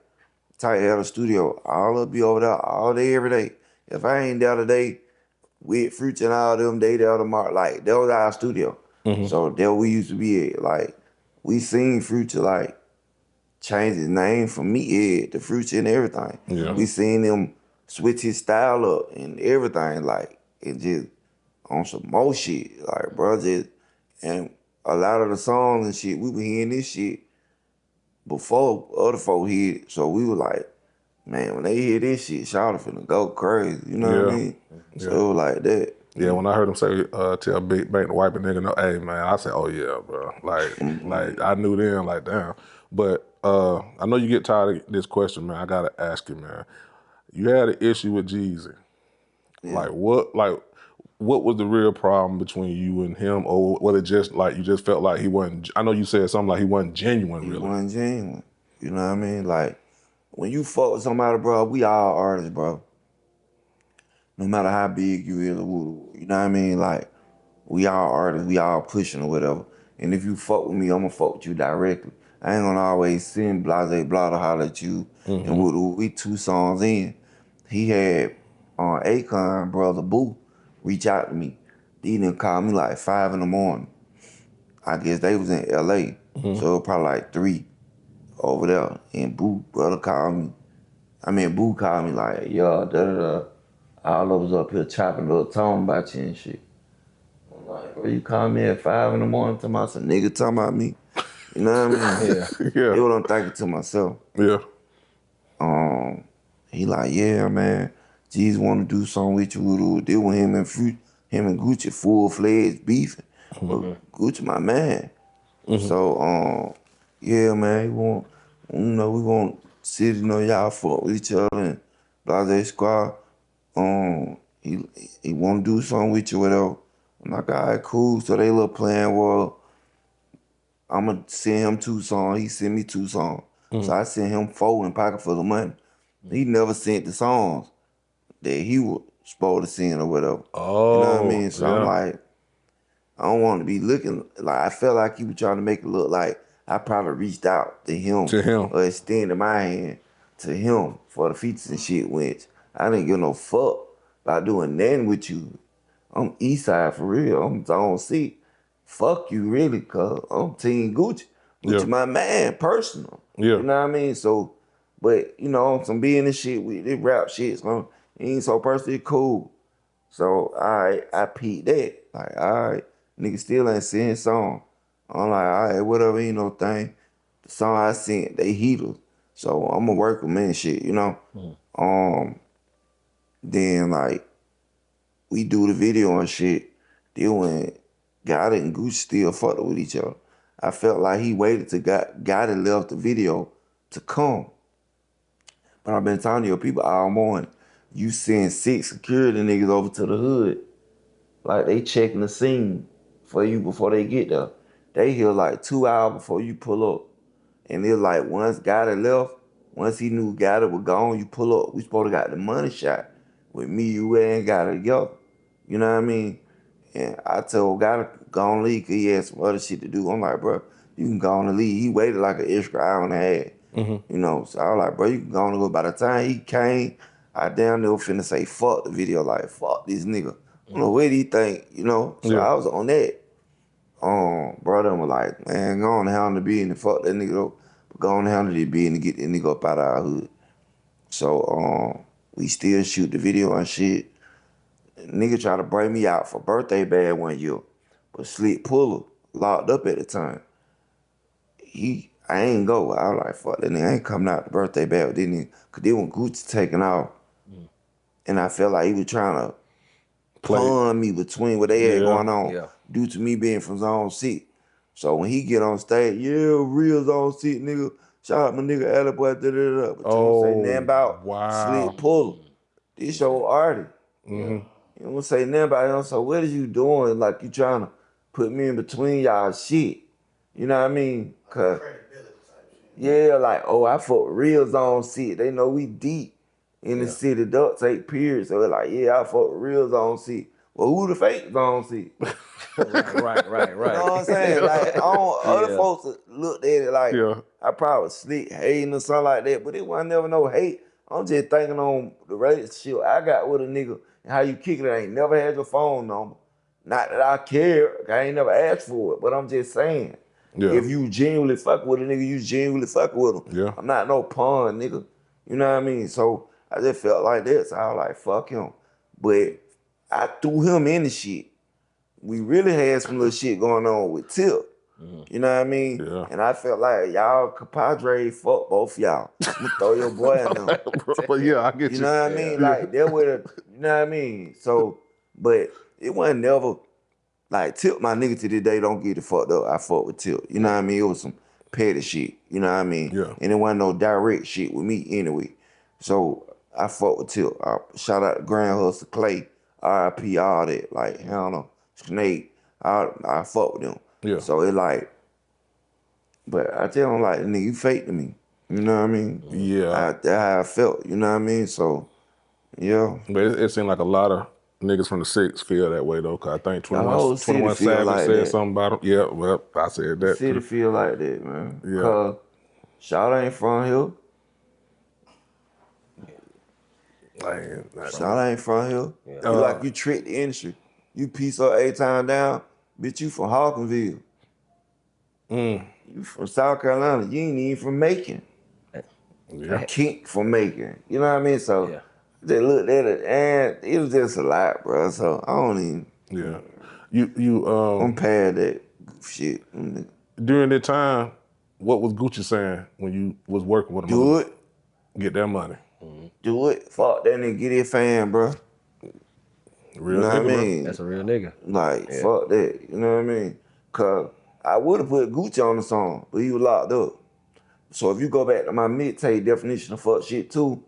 at a studio. All of us be over there all day, every day. If I ain't there today, with Future and all them, they there tomorrow. Like, that was our studio. So there we used to be at. Like, we seen Future, like, change his name from Meathead to Future and everything. Yeah. We seen him switch his style up and everything, like, it just on some more shit. Like, bro, just, and a lot of the songs and shit, we were hearing this shit before other folk hear it. So we were like, man, when they hear this shit, Shawty finna go crazy. You know what I mean? So it was like that. Yeah, when I heard him say, tell Big Bank to wipe a nigga, no, hey, man, I said, oh, yeah, bro. Like I knew then, like, damn. But I know you get tired of this question, man. I got to ask you, man. You had an issue with Jeezy. Yeah. What was the real problem between you and him? Or was it just, like, you just felt like he wasn't, I know you said something like he wasn't genuine, really. He wasn't genuine. You know what I mean? Like, when you fuck with somebody, bro, we all artists, bro. No matter how big you is, you know what I mean? Like, we all artists, we all pushing or whatever. And if you fuck with me, I'm gonna fuck with you directly. I ain't gonna always send blase blah to holler at you. And we 2 songs in. He had Akon, brother Boo, reach out to me. He didn't call me like 5 in the morning. I guess they was in LA. So it was probably like 3 over there. And Boo, brother called me. Boo called me like, yo, da-da-da. All of us up here chopping a little tone about you and shit. I'm like, bro, you call me at 5 in the morning talking about some nigga talking about me? You know what I mean? Yeah. It was I'm thinking to myself. Yeah. He like, yeah, man. Jeezy want to do something with you. They want him and Gucci full-fledged beefing. But Gucci my man. So, yeah, man, he want, we want city, y'all fuck with each other and Blase Squad. He want to do something with you, whatever. I'm like, all right, cool. So they little plan was, I'm going to send him 2 songs. He sent me 2 songs. So I sent him 4 in pocket for the money. He never sent the songs that he was supposed to send or whatever. You know what I mean? So I'm like, I don't want to be looking like, I felt like he was trying to make it look like I probably reached out to him. Or extended my hand to him for the features and shit, which I didn't give no fuck about doing nothing with you. I'm east side for real. I'm zone C. Fuck you really, cuz I'm Team Gucci. Gucci my man, personal. You know what I mean? So, but some being this shit, this rap shit, so he ain't so personally cool. So I peeped that. Like, all right, nigga still ain't singing song. I'm like, all right, whatever, ain't no thing. The song I sent, they heaters. So I'm gonna work them and shit, Then like we do the video and shit. Then when Gotti and Gucci still fucked with each other, I felt like he waited till Gotti left the video to come. But I've been telling you people all morning, you send 6 security niggas over to the hood. Like they checking the scene for you before they get there. They here like 2 hours before you pull up. And it's like once Gotti left, once he knew Gotti was gone, you pull up. We supposed to got the money shot with me, you, and Gotti together. You know what I mean? And I told Gotti, go on leave, because he had some other shit to do. I'm like, bro, you can go on and leave. He waited like an extra hour and a half. So I was like, bro, you can go on and go. By the time he came, I damn near finna say, fuck the video, like, fuck this nigga. I don't know what he think, So I was on that. Brother was like, man, go on and handle the business, fuck that nigga though. But go on and handle the business and get that nigga up out of our hood. So we still shoot the video and shit. Nigga tried to bring me out for birthday bad one year, but Slick Puller locked up at the time. I ain't go. I was like, fuck that nigga, I ain't coming out the birthday bad with this nigga. Cause then when Gucci taking off, and I felt like he was trying to pawn me between what they had going on due to me being from Zone 6. So when he get on stage, real Zone 6 nigga, shout out my nigga Addy Boy, da-da-da. But you don't say nothing about Slick Puller. This your artist. You don't say nothing about him, so what is you doing? Like you trying to put me in between y'all shit. You know what I mean? Cause like, I fuck with real Zone 6. They know we deep in the city, Duct Tape, period. So it's like, I fuck with real Zone 6. Well, who the fake Zone 6? Right. You know what I'm saying? Like, other folks looked at it like, I probably was slick hating or something like that, but it wasn't never no hate. I'm just thinking on the relationship I got with a nigga and how you kick it. I ain't never had your phone number. Not that I care. I ain't never asked for it, but I'm just saying. If you genuinely fuck with a nigga, you genuinely fuck with him. I'm not no pawn, nigga. You know what I mean? So I just felt like that. So I was like, fuck him. But I threw him in the shit. We really had some little shit going on with Tip. You know what I mean? And I felt like y'all compadre fuck both y'all. I'm gonna throw your boy in there. But I get you. You know what I mean? Like that would, you know what I mean? So, but it wasn't never like Tip, my nigga to this day don't get it fucked up. I fuck with Tip. You know what I mean? It was some petty shit. You know what I mean? And it wasn't no direct shit with me anyway. So I fuck with Tip. Shout out to Grand Hustle Clay, RIP, all that. Like, I don't know, Snake. I fuck with them. So it like, but I tell him like, nigga, you fake to me. You know what I mean? That's how I felt. You know what I mean? So, But it seemed like a lot of niggas from the 6 feel that way though, cause I think 21 Savage like said that. something about him. Yeah, well, I said that. The city feel like that, man. Yeah. Cause Shawty ain't from here. Shawty ain't from here. You like you tricked the industry. You piece up 8 times down, bitch, you from Hawkinsville. You from South Carolina. You ain't even from Macon. Kink from Macon. You know what I mean? So they looked at it and it was just a lot, bro. So I don't even I'm past that shit. During that time, what was Gucci saying when you was working with him? Do it. Get that money. Do it. Fuck that nigga, get it fan, bro. Real You know what I nigga, bro. mean? That's a real nigga. Like, fuck that. You know what I mean? Cause I would have put Gucci on the song, but he was locked up. So if you go back to my mixtape definition of fuck shit too,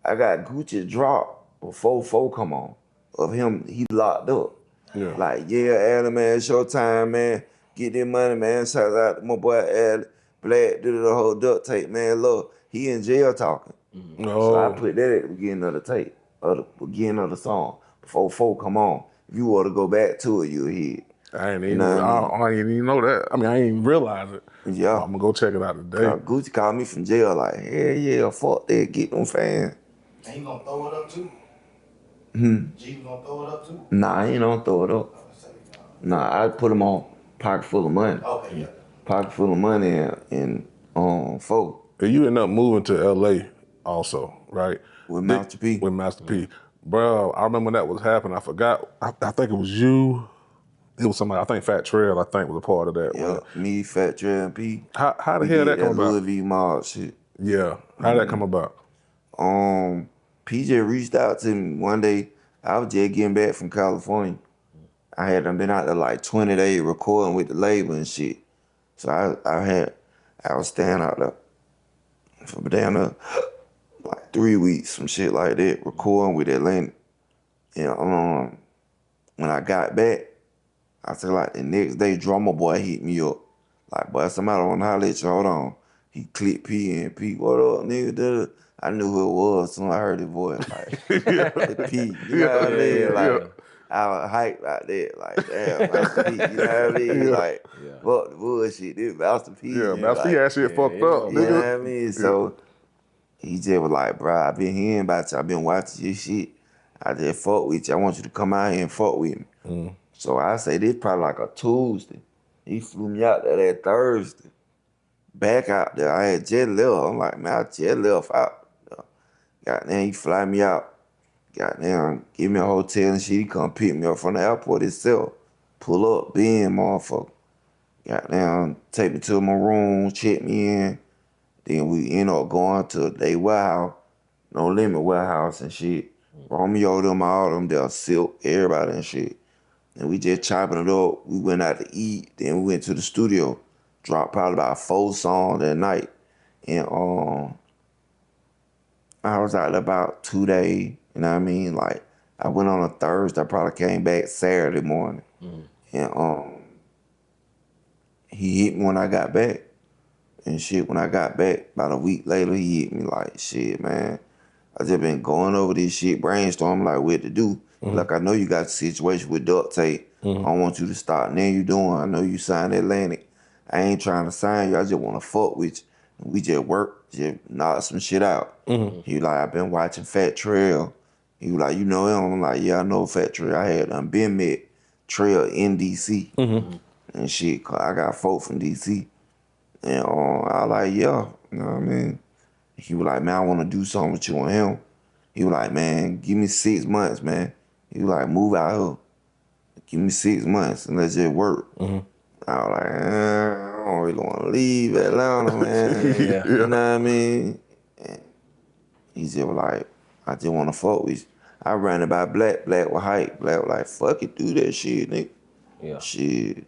I got Gucci drop before 4 come on. Of him, he locked up. Yeah. Like, yeah, Adam, man, it's your time, man. Get that money, man. Shout out to my boy Adam. Black did the whole duct tape, man. Look, he in jail talking. So I put that at the beginning of the tape, or the beginning of the song, before 4 come on. If you want to go back to it, you'll hear it. I ain't You even, know what I mean? I ain't even know that. I mean, I ain't even realize it. Yeah. I'm gonna go check it out today. Gucci called me from jail like, hell yeah, fuck that, get them fans. And he gonna throw it up too? G gonna throw it up too? Nah, I ain't gonna throw it up. Nah, I put him on pocket full of money. Okay, yeah. Pocket full of money and 4. And you end up moving to LA also, right? With Master P. With Master P. Bro, I remember when that was happening. I forgot. I think it was you. It was somebody. I think Fat Trail, I think, was a part of that. Yeah, me, Fat Dre, and P. How the We hell did that come about? Louis V. Mob shit. Yeah. How did that come about? PJ reached out to me one day. I was just getting back from California. I had been out there like 20 days recording with the label and shit. So I was staying out there for down there like 3 weeks, some shit like that, recording with Atlanta. And when I got back, I said like the next day, Drummer Boy hit me up. Like, boy, somebody wanna holler at you, hold on. He clicked P and P, what up, nigga? Da-da. I knew who it was soon as I heard his voice. Like, the P, you know what I mean? Like, I was hyped about that. Like, damn, Master P, you know what I mean? Like, fuck the bullshit, this Master P. Yeah, you Master P had shit fucked up, You know nigga. what I mean? So, he just was like, bro, I been hearing about you. I been watching your shit. I just fuck with you. I want you to come out here and fuck with me. So I say this probably like a Tuesday. He flew me out there that Thursday. Back out there, I had jet left. I'm like, man, I jet left out. Goddamn, he fly me out. Goddamn, give me a hotel and shit. He come pick me up from the airport itself. Pull up, being motherfucker. Goddamn, take me to my room, check me in. Then we end up going to their warehouse, No Limit warehouse and shit. Romeo, them, all them, they'll Silk, everybody and shit. And we just chopping it up. We went out to eat. Then we went to the studio. Dropped probably about 4 songs that night. And I was out there about 2 days. You know what I mean? Like, I went on a Thursday. I probably came back Saturday morning. And he hit me when I got back. And shit, when I got back, about a week later, he hit me like, shit, man. I just been going over this shit, brainstorming like what to do. Like, I know you got a situation with duct tape. I don't want you to stop. Now you doing. I know you signed Atlantic. I ain't trying to sign you. I just want to fuck with you. And we just work, just knock some shit out. He was like, I've been watching Fat Trail. He was like, you know him? I'm like, yeah, I know Fat Trail. I had been met Trail in D.C. And shit, 'cause I got folk from D.C. And I was like, yeah, you know what I mean? He was like, man, I want to do something with you and him. He was like, man, give me 6 months, man. He was like, move out here. Give me 6 months and let's just work. I was like, I don't really want to leave Atlanta, man. You know what I mean? And he just was like, I just want to fuck with you. I ran it by Black. Black was hype. Black was like, fuck it, do that shit, nigga. Yeah. Shit.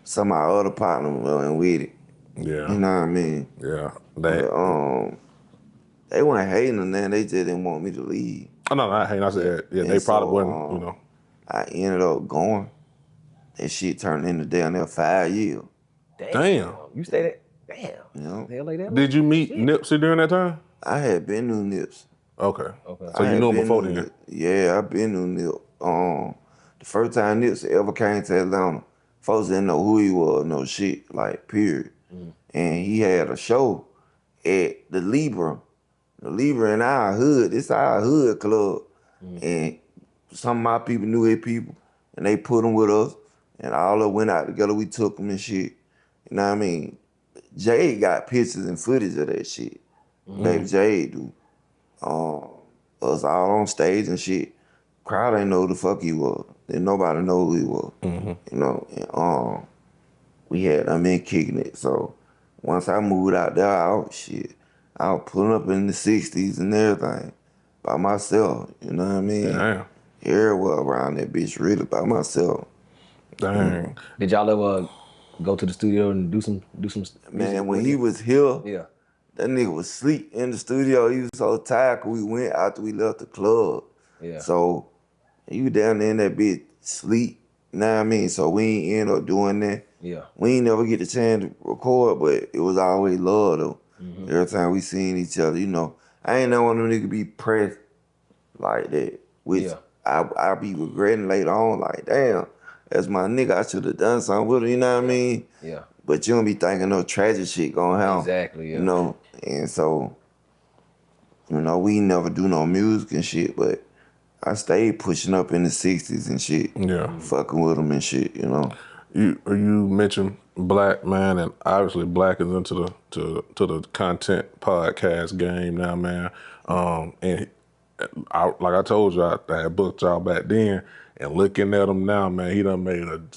Some of my other partners went with it. Yeah. You know what I mean? Yeah. But, they weren't hating on that. They just didn't want me to leave. Oh, no, I hate. I said, yeah, they And probably so, wasn't, you know. I ended up going. That shit turned into down there 5 years. Damn. You stayed at, damn. You know? Hell like that? Did you meet Nipsey during that time? I had been knew Nips. Okay. So I you had knew him been before knew then? Nip. Yeah, I been knew Nip. The first time Nips ever came to Atlanta, folks didn't know who he was, no shit, like, period. And he had a show at the Libra. The Libra in our hood, it's our hood club. And some of my people knew his people, and they put them with us, and all of us went out together, we took them and shit. You know what I mean? Jay got pictures and footage of that shit. Baby Jay do. Us all on stage and shit. Crowd ain't know who the fuck he was. Didn't nobody know who he was. You know, and we had them in kicking it. So once I moved out there, shit, I was pulling up in the 60s and everything by myself, you know what I mean? Damn. Everywhere around that bitch really by myself. Dang. Did y'all ever go to the studio and do some Man, when he was here, Yeah. that nigga was asleep in the studio. He was so tired 'cause we went after we left the club. Yeah. So he was down there in that bitch sleep, you know what I mean? So we ain't end up doing that. Yeah. We ain't never get the chance to record, but it was always love though. Mm-hmm. Every time we seen each other, you know. I ain't know one of them niggas be pressed like that, which Yeah. I be regretting later on, like, damn, that's my nigga, I should have done something with him, you know what I mean? Yeah. But you don't be thinking no tragic shit going on. Exactly, yeah. You know, and so, you know, we never do no music and shit, but I stayed pushing up in the 60s and shit. Yeah. Fucking with them and shit, you know. You mentioned Black, man, and obviously Black is into the to the content podcast game now, man. And like I told you, I had booked y'all back then, and looking at him now, man, he done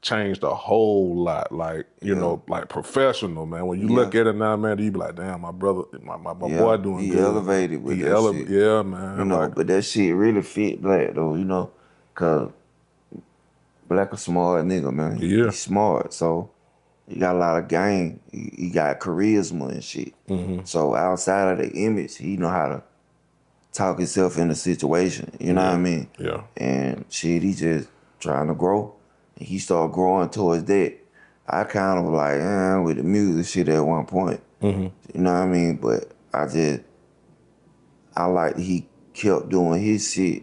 changed a whole lot. Like you know, like professional, man. When you look at it now, man, you be like, damn, my brother, my boy doing he good. elevated with He that shit. Yeah, man. You know, like, but that shit really fit Black though, you know, cause Black a smart nigga, man. Yeah. He's smart, so he got a lot of game. He got charisma and shit. So outside of the image, he know how to talk himself in a situation. You know what I mean? Yeah. And shit, he just trying to grow. And he started growing towards that. I kind of was like, with the music shit at one point. You know what I mean? But I like he kept doing his shit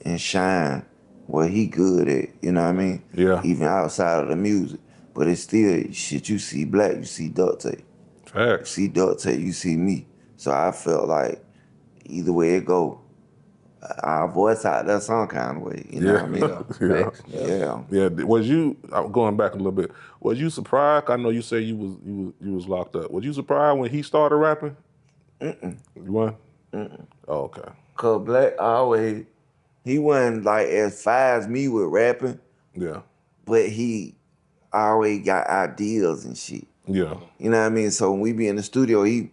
and shine what he good at. You know what I mean? Yeah. Even outside of the music. But it's still shit. You see Black, you see Duct Tape. You Facts. see Duct Tape, you see me. So I felt like either way it go, our voice out there some kind of way. You know what I mean? Yeah. Facts. Yeah. Was you going back a little bit? Was you surprised? I know you say you was locked up. Was you surprised when he started rapping? You weren't? Oh, okay. Cause Black always, he wasn't like as far as me with rapping, Yeah. but he always got ideas and shit. Yeah. You know what I mean? So when we be in the studio, he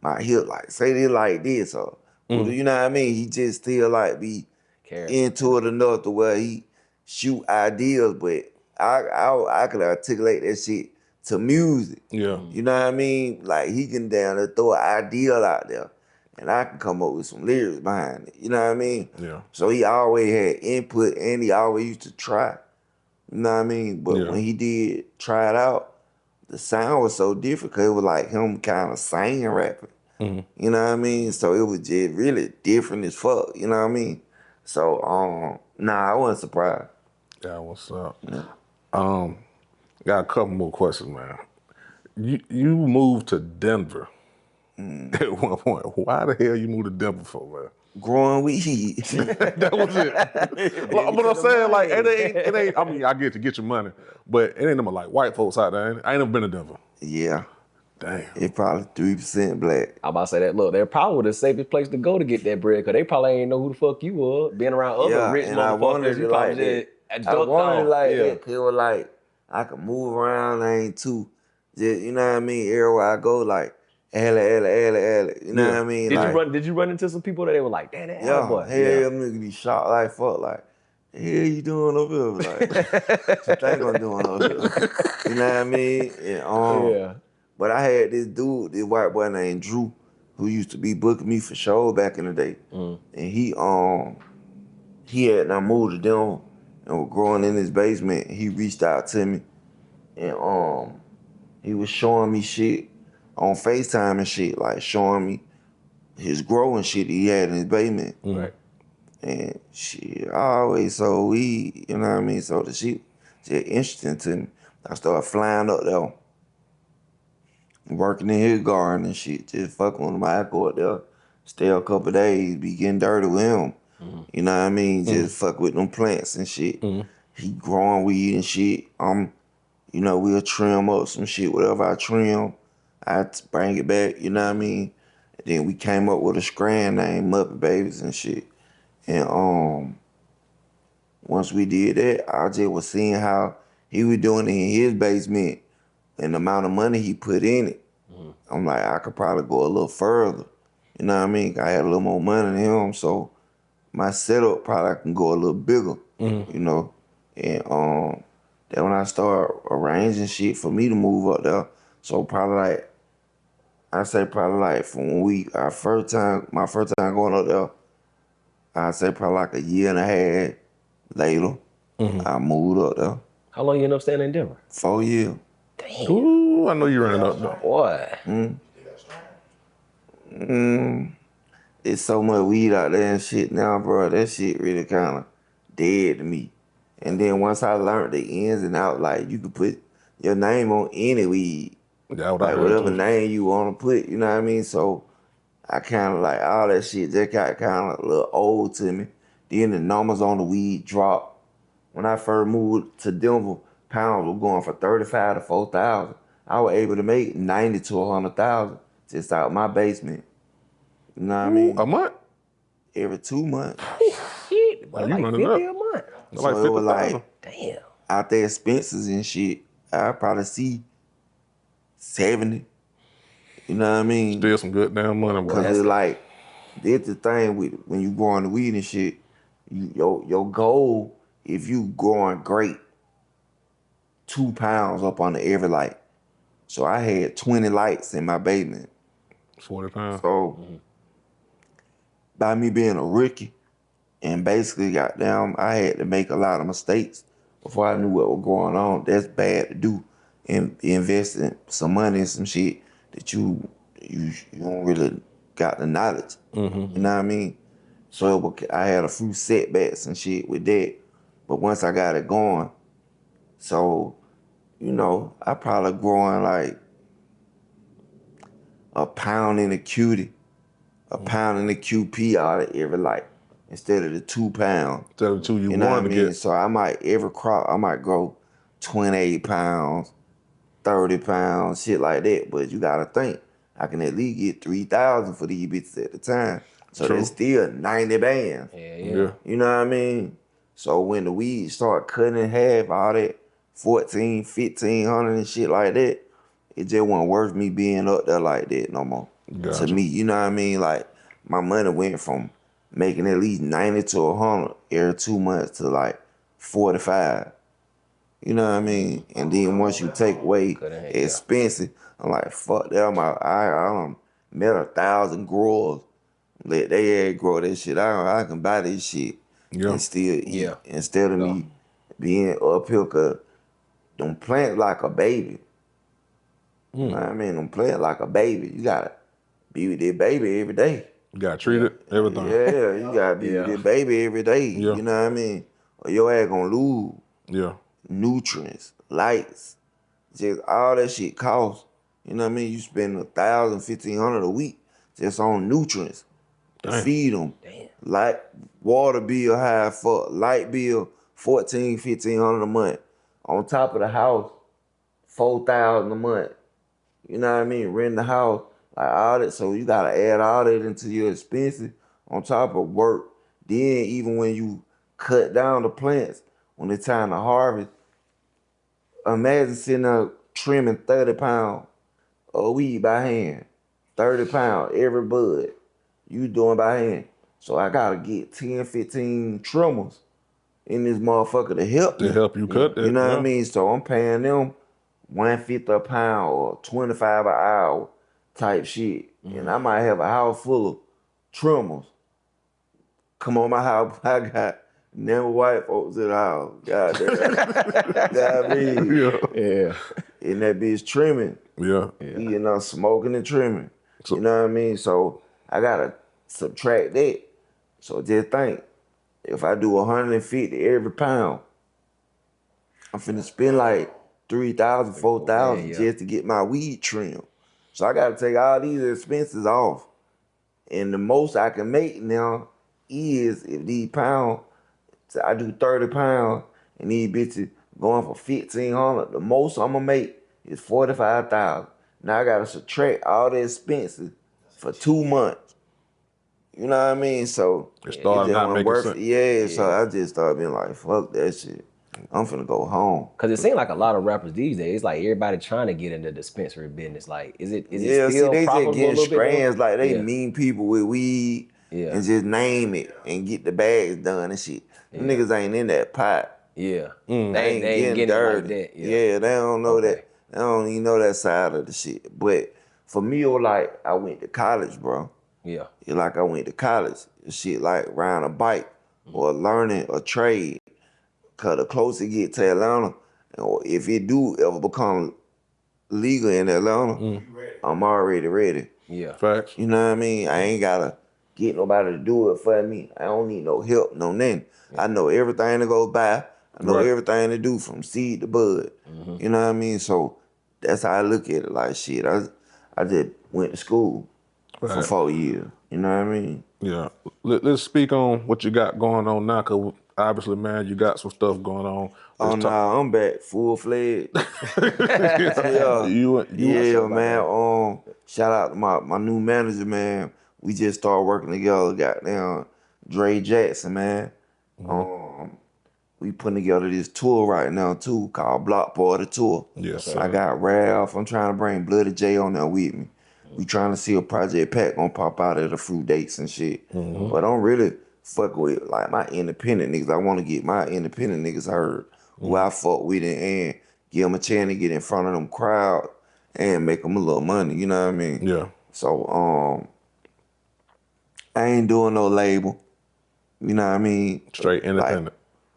might hear like say this like this or you know what I mean? He just still like be into it enough to where he shoot ideas, but I could articulate that shit to music. Yeah. You know what I mean? Like he can down there throw an ideal out there, and I can come up with some lyrics behind it. You know what I mean? Yeah. So he always had input, and he always used to try. You know what I mean? But when he did try it out, the sound was so different because it was like him kind of singing rapping. You know what I mean? So it was just really different as fuck. You know what I mean? So I wasn't surprised. Yeah, what's up? Got a couple more questions, man. You moved to Denver at one point. Why the hell you moved to Denver for, man? Growing weed. That was it. But I'm saying, like, it ain't. I mean, I get to get your money, but it ain't them like white folks out there. I ain't never been to Denver. Yeah. Damn. It probably 3% Black. I'm about to say that. Look, they're probably the safest place to go to get that bread, because they probably ain't know who the fuck you were. Being around other rich and I wanted motherfuckers, you it probably like that. just I ducked wanted it off. like that because it was like I could move around. I ain't too, just, you know what I mean? Everywhere I go, like, alley. You know what I mean? Did you run into some people that they were like, damn, that Yeah, boy? hell, nigga be shot like fuck. Like, the hell you doing over here? Like, what you think I'm doing over here? You know what I mean? And, But I had this dude, this white boy named Drew, who used to be booking me for shows back in the day. And he had now moved to Denver and was growing in his basement. He reached out to me and he was showing me shit on FaceTime and shit, like showing me his growing shit he had in his basement. Right. And shit, I always sold weed, you know what I mean? So the shit just interesting to me. I started flying up there, working in his garden and shit, just fucking with him. I go up there, stay a couple days, be getting dirty with him. You know what I mean? Just fuck with them plants and shit. He growing weed and shit. You know, we'll trim up some shit, whatever I trim, I bring it back, you know what I mean? And then we came up with a strand named Muppet Babies and shit. And once we did that, I just was seeing how he was doing it in his basement and the amount of money he put in it. I'm like, I could probably go a little further. You know what I mean? I had a little more money than him, so my setup probably can go a little bigger, you know. And then when I start arranging shit for me to move up there, so probably like, I say probably like from when my first time going up there, I say probably like a year and a half later, I moved up there. How long you end up staying in Denver? 4 years. Damn. Ooh, I know you ran up though. Boy. It's so much weed out there and shit now, bro. That shit really kind of dead to me. And then once I learned the ins and outs, like you could put your name on any weed, Yeah, what I like heard whatever too. name you want to put, you know what I mean? So I kind of like all that shit just got kind of a little old to me. Then the numbers on the weed dropped. When I first moved to Denver, pounds were going for 35 to 4,000. I was able to make 90 to 100,000 just out my basement. You know what I mean? A month? Every 2 months. Shit. Boy, Oh, you like running 50 up. a month. Like So it was 50,000. like Damn. out there expenses and shit, I probably see 70. You know what I mean? Still some good damn money, boy. Cause it's like, that's the thing with when you growing the weed and shit, your goal, if you growing great, 2 pounds up on every light. So I had 20 lights in my basement. 40 pounds. So by me being a rookie, and basically goddamn, I had to make a lot of mistakes before I knew what was going on. That's bad to do. And investing some money in some shit that you don't really got the knowledge. You know what I mean? So I had a few setbacks and shit with that. But once I got it going, so, you know, I probably growing like a pound in a cutie, a pound in a QP out of every light instead of the 2 pounds. Instead of the two you know what I wanted to mean? get. So I might, every crop, I might grow 28 pounds, 30 pounds, shit like that. But you gotta think, I can at least get 3,000 for these bitches at the time. So True. that's still 90 bands. Yeah. You know what I mean? So when the weed start cutting in half, all that 14, 1,500 and shit like that, it just wasn't worth me being up there like that no more. Gotcha. To me, you know what I mean? Like, my money went from making at least 90 to 100 every 2 months to like 45. You know what I mean? And then once you take away expensive, I'm like, fuck that. I done met 1,000 growers. Let they ass grow that shit. I can buy this shit and still eat. Yeah. Instead of me being up here, cause them plant like a baby. You know what I mean? Them plant like a baby. You gotta be with that baby every day. You got to treat it, everything. Yeah, you gotta be with that baby every day. Yeah. You know what I mean? Or your ass gonna lose Yeah. nutrients, lights, just all that shit costs. You know what I mean? You spend 1,000, 1,500 a week just on nutrients to feed them. Like water bill high for light bill 1,400, 1,500 a month. On top of the house, 4,000 a month. You know what I mean? Rent the house, like all that. So you gotta add all that into your expenses on top of work. Then even when you cut down the plants, when it's time to harvest, imagine sitting there trimming 30 pounds of weed by hand. 30 pounds every bud. You doing by hand. So I gotta get 10, 15 trimmers in this motherfucker to help me. To help you cut that. You know what I mean? So I'm paying them $150 a pound or $25 an hour type shit. And I might have a house full of trimmers. Come on my house, I got never white folks in the house. Goddamn. You know what I mean? Yeah. And that bitch trimming. Yeah. You know, smoking and trimming. So- You know what I mean? So I gotta subtract that. So just think, if I do 150 every pound, I'm finna spend like 3,000, 4,000 just to get my weed trimmed. So I gotta take all these expenses off. And the most I can make now is, if these pounds, so I do 30 pounds and these bitches going for 1,500, the most I'm gonna make is 45,000. Now I gotta subtract all the expenses for 2 months. You know what I mean? So It started just not wasn't making worth sense. it. Yeah, so I just started being like, fuck that shit. I'm finna go home. Cause it seems like a lot of rappers these days, it's like everybody trying to get into dispensary business. Like, is it Yeah, see, still they just profitable a getting little bit? strands like they Yeah. mean people with weed Yeah. and just name it and get the bags done and shit. Them Yeah. niggas ain't in that pot. Yeah. They They ain't getting it like that. Yeah, they don't know Okay. that. They don't even know that side of the shit. But for me, it was like I went to college, bro. Yeah. It's like I went to college. Shit like riding a bike or learning a trade. Cause the closer you get to Atlanta, or if it do ever become legal in Atlanta, I'm already ready. Yeah. Facts. You know what I mean? I ain't gotta get nobody to do it for me. I don't need no help, no nothing. I know everything to go by. I know Right. everything to do from seed to bud. You know what I mean? So that's how I look at it. Like shit, I just went to school for Right. 4 years. You know what I mean? Yeah. Let's speak on what you got going on now, cause obviously, man, you got some stuff going on. Oh Let's talk. nah, I'm back full fledged. Yeah. Yeah, man. Shout out to my new manager, man. We just started working together. Goddamn, Dre Jackson, man. We putting together this tour right now too, called Block Party Tour. Yes, I sir. got Ralph. I'm trying to bring Bloody J on there with me. We trying to see a Project Pack gonna pop out of the fruit dates and shit. But I'm really fuck with like my independent niggas. I want to get my independent niggas heard. Who I fuck with and give them a chance to get in front of them crowd and make them a little money. You know what I mean? Yeah. So I ain't doing no label. You know what I mean? Straight independent. Like,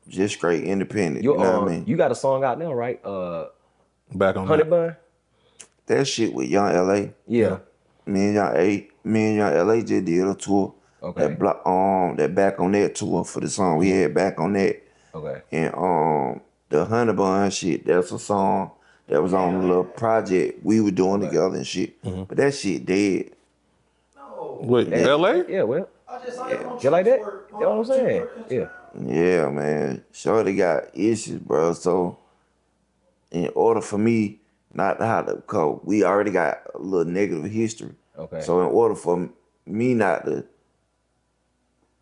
just straight independent. You You know what I mean? you got a song out now, right? Back on Honey that. Bun? That shit with Young LA. Yeah. Me and Young LA just did a tour. Okay. That back on that tour for the song. We had back on that. Okay. And the Honey Bun shit, that's a song that was on a little project we were doing together and shit. But that shit dead. Wait, LA? Yeah, well, I just saw it on you like that? Transport, You know what I'm saying? Transport, Yeah. Yeah, man. Shorty got issues, bro. So in order for me not to have to, cause we already got a little negative history. Okay. So in order for me not to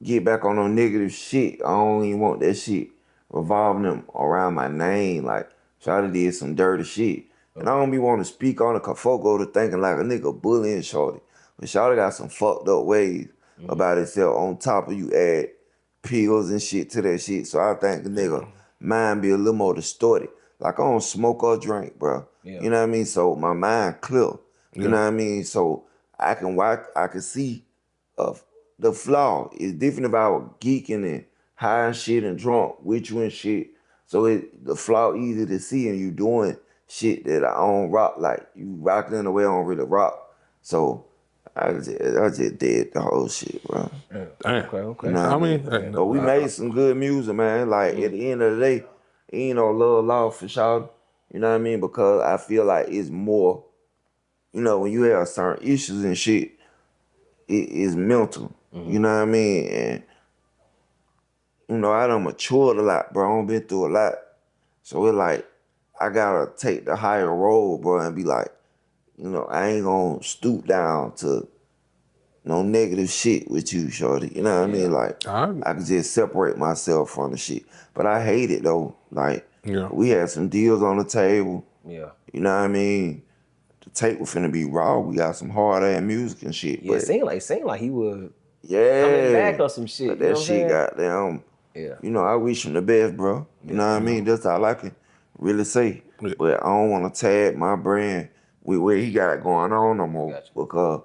get back on no negative shit, I don't even want that shit revolving them around my name. Like, Shorty did some dirty shit. And I don't be wanting to speak on it cause folk go to thinking like a nigga bullying Shorty. But Shorty got some fucked up ways about itself. On top of you add pills and shit to that shit. So I think the nigga mind be a little more distorted. Like I don't smoke or drink, bro. Yeah. You know what I mean? So my mind clear. You know what I mean? So I can watch, I can see the flaw. It's different if I was geeking and high and shit and drunk with you and shit. So the flaw easy to see and you doing shit that I don't rock, like you rocking in a way I don't really rock. So I just did the whole shit, bro. Damn. Okay. You know what I mean, but we made some good music, man. Like at the end of the day, ain't no love lost for sure. You know what I mean? Because I feel like it's more, you know, when you have certain issues and shit, it is mental. You know what I mean? And you know, I done matured a lot, bro. I've been through a lot. So it's like I gotta take the higher road, bro, and be like, you know, I ain't gonna stoop down to no negative shit with you, shorty. You know what I mean? Like, I can just separate myself from the shit. But I hate it, though. Like, we had some deals on the table. Yeah. You know what I mean? The tape was finna be raw. We got some hard-ass music and shit. Yeah, but it seemed like he was coming back or some shit. But you know that what shit I'm saying? goddamn, Yeah. you know, I wish him the best, bro. You know what I mean? That's all I can really say. Yeah. But I don't want to tag my brand with what he got going on no more. Gotcha. Because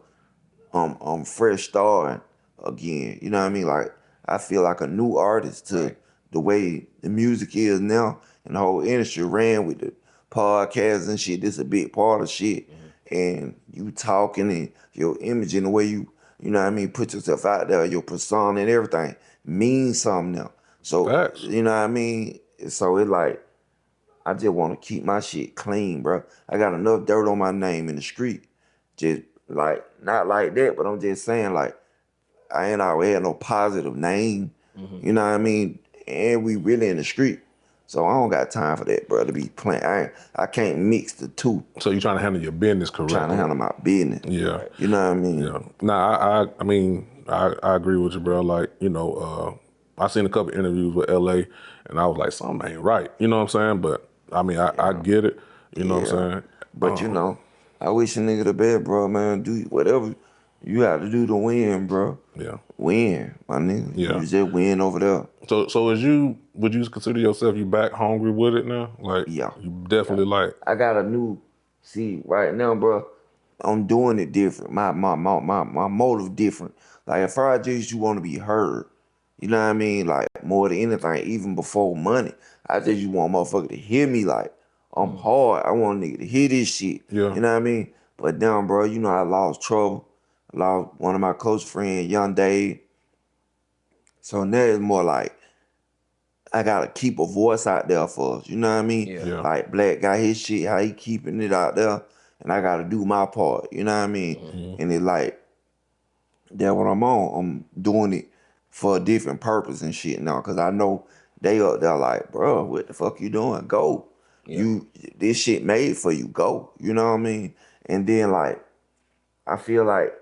I'm fresh starting again. You know what I mean? Like, I feel like a new artist to the way the music is now. And the whole industry ran with the podcasts and shit. This a big part of shit. And you talking and your image and the way you know what I mean, put yourself out there, your persona and everything means something now. So, Facts. you know what I mean? So it's like, I just want to keep my shit clean, bro. I got enough dirt on my name in the street. Just like, not like that, but I'm just saying, like, I ain't always had no positive name. You know what I mean? And we really in the street. So I don't got time for that, bro, to be playing. I can't mix the two. So you trying to handle your business correctly. Trying to handle my business. Yeah. You know what I mean? Yeah. Nah, I mean, I agree with you, bro. Like, you know, I seen a couple interviews with LA, and I was like, something ain't right. You know what I'm saying? But I mean, I get it. You know what I'm saying? But you know, I wish a nigga the best, bro, man. Do whatever you have to do to win, bro. Yeah. Win, my nigga. Yeah. You just win over there. So would you consider yourself you back hungry with it now? Like, Yeah. you definitely like. I got a new, see, right now, bro, I'm doing it different. My motive different. Like, at first, I just want to be heard. You know what I mean? Like, more than anything, even before money. I just want a motherfucker to hear me like, I'm hard. I want a nigga to hear this shit. Yeah. You know what I mean? But now, bro, you know, I lost trouble. I lost one of my close friends, Young Dave. So now it's more like, I gotta keep a voice out there for us. You know what I mean? Yeah. Like Black got his shit, how he keeping it out there, and I gotta do my part. You know what I mean? And it like that what I'm on. I'm doing it for a different purpose and shit now, cause I know they up there like, bro, what the fuck you doing? Go. You this shit made for you. Go. You know what I mean? And then like I feel like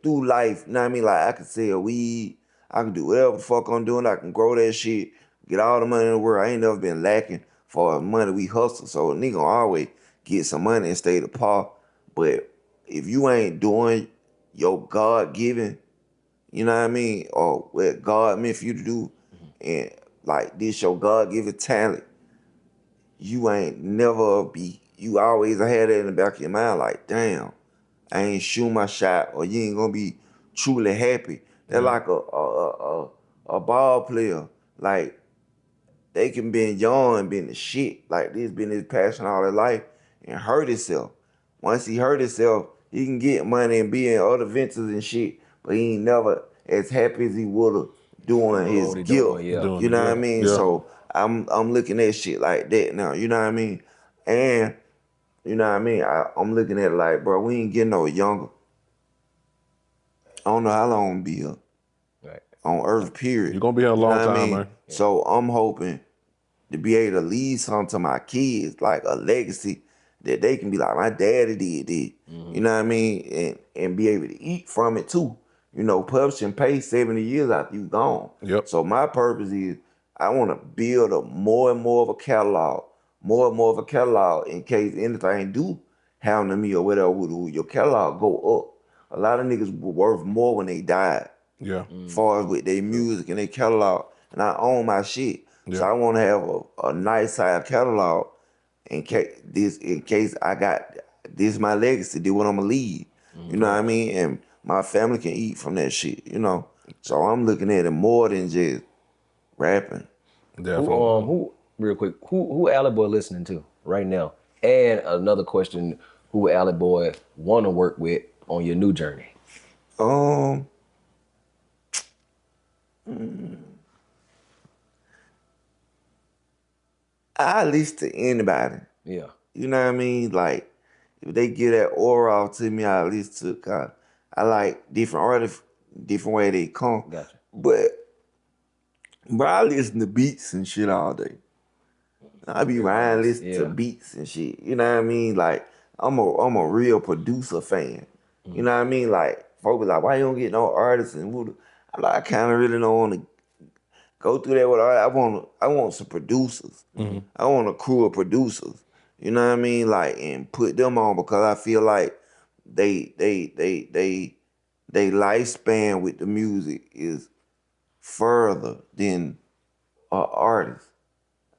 through life, you know what I mean? Like I can sell weed, I can do whatever the fuck I'm doing, I can grow that shit, get all the money in the world. I ain't never been lacking for money. We hustle, so a nigga always get some money and stay the par. But if you ain't doing your God given, you know what I mean, or what God meant for you to do, and like this your God given talent, you ain't never be. You always had that in the back of your mind, like damn. I ain't shoot my shot, or you ain't gonna be truly happy. They're like a ball player. Like they can be young and been the shit. Like this been his passion all his life and hurt himself. Once he hurt himself, he can get money and be in other ventures and shit, but he ain't never as happy as he would've doing his what he gift. doing, yeah. Doing You it, know what I yeah. mean? Yeah. So I'm looking at shit like that now. You know what I mean? And you know what I mean? I'm looking at it like, bro, we ain't getting no younger. I don't know how long I'm gonna be here Right. on Earth, period. You're gonna be here a You know long what I time, mean? man. So I'm hoping to be able to leave something to my kids, like a legacy that they can be like, my daddy did this. You know what I mean? And be able to eat from it too. You know, publishing pay 70 years after you gone. Yep. So my purpose is I want to build a more and more of a catalog, more and more of a catalog in case anything do happen to me or whatever, your catalog go up. A lot of niggas were worth more when they died, Yeah. far as with their music and their catalog. And I own my shit. So Yeah. I want to have a nice size catalog in case I got this my legacy, this what I'm gonna leave. You know what I mean? And my family can eat from that shit, you know. So I'm looking at it more than just rapping. Definitely. Who real quick, who Alley Boy listening to right now? And another question, who Alley Boy wanna work with on your new journey? I listen to anybody. Yeah. You know what I mean? Like, if they get that aura off to me, I listen to. Cause I like different artists, different way they come. Gotcha. But I listen to beats and shit all day. I be riding listening to beats and shit. You know what I mean? Like, I'm a real producer fan. You know what I mean? Like, folks be like, why you don't get no artists and woo? I'm like, I kind of really don't want to go through that with artists. I want some producers. I want a crew of producers. You know what I mean? Like, and put them on because I feel like they lifespan with the music is further than an artist.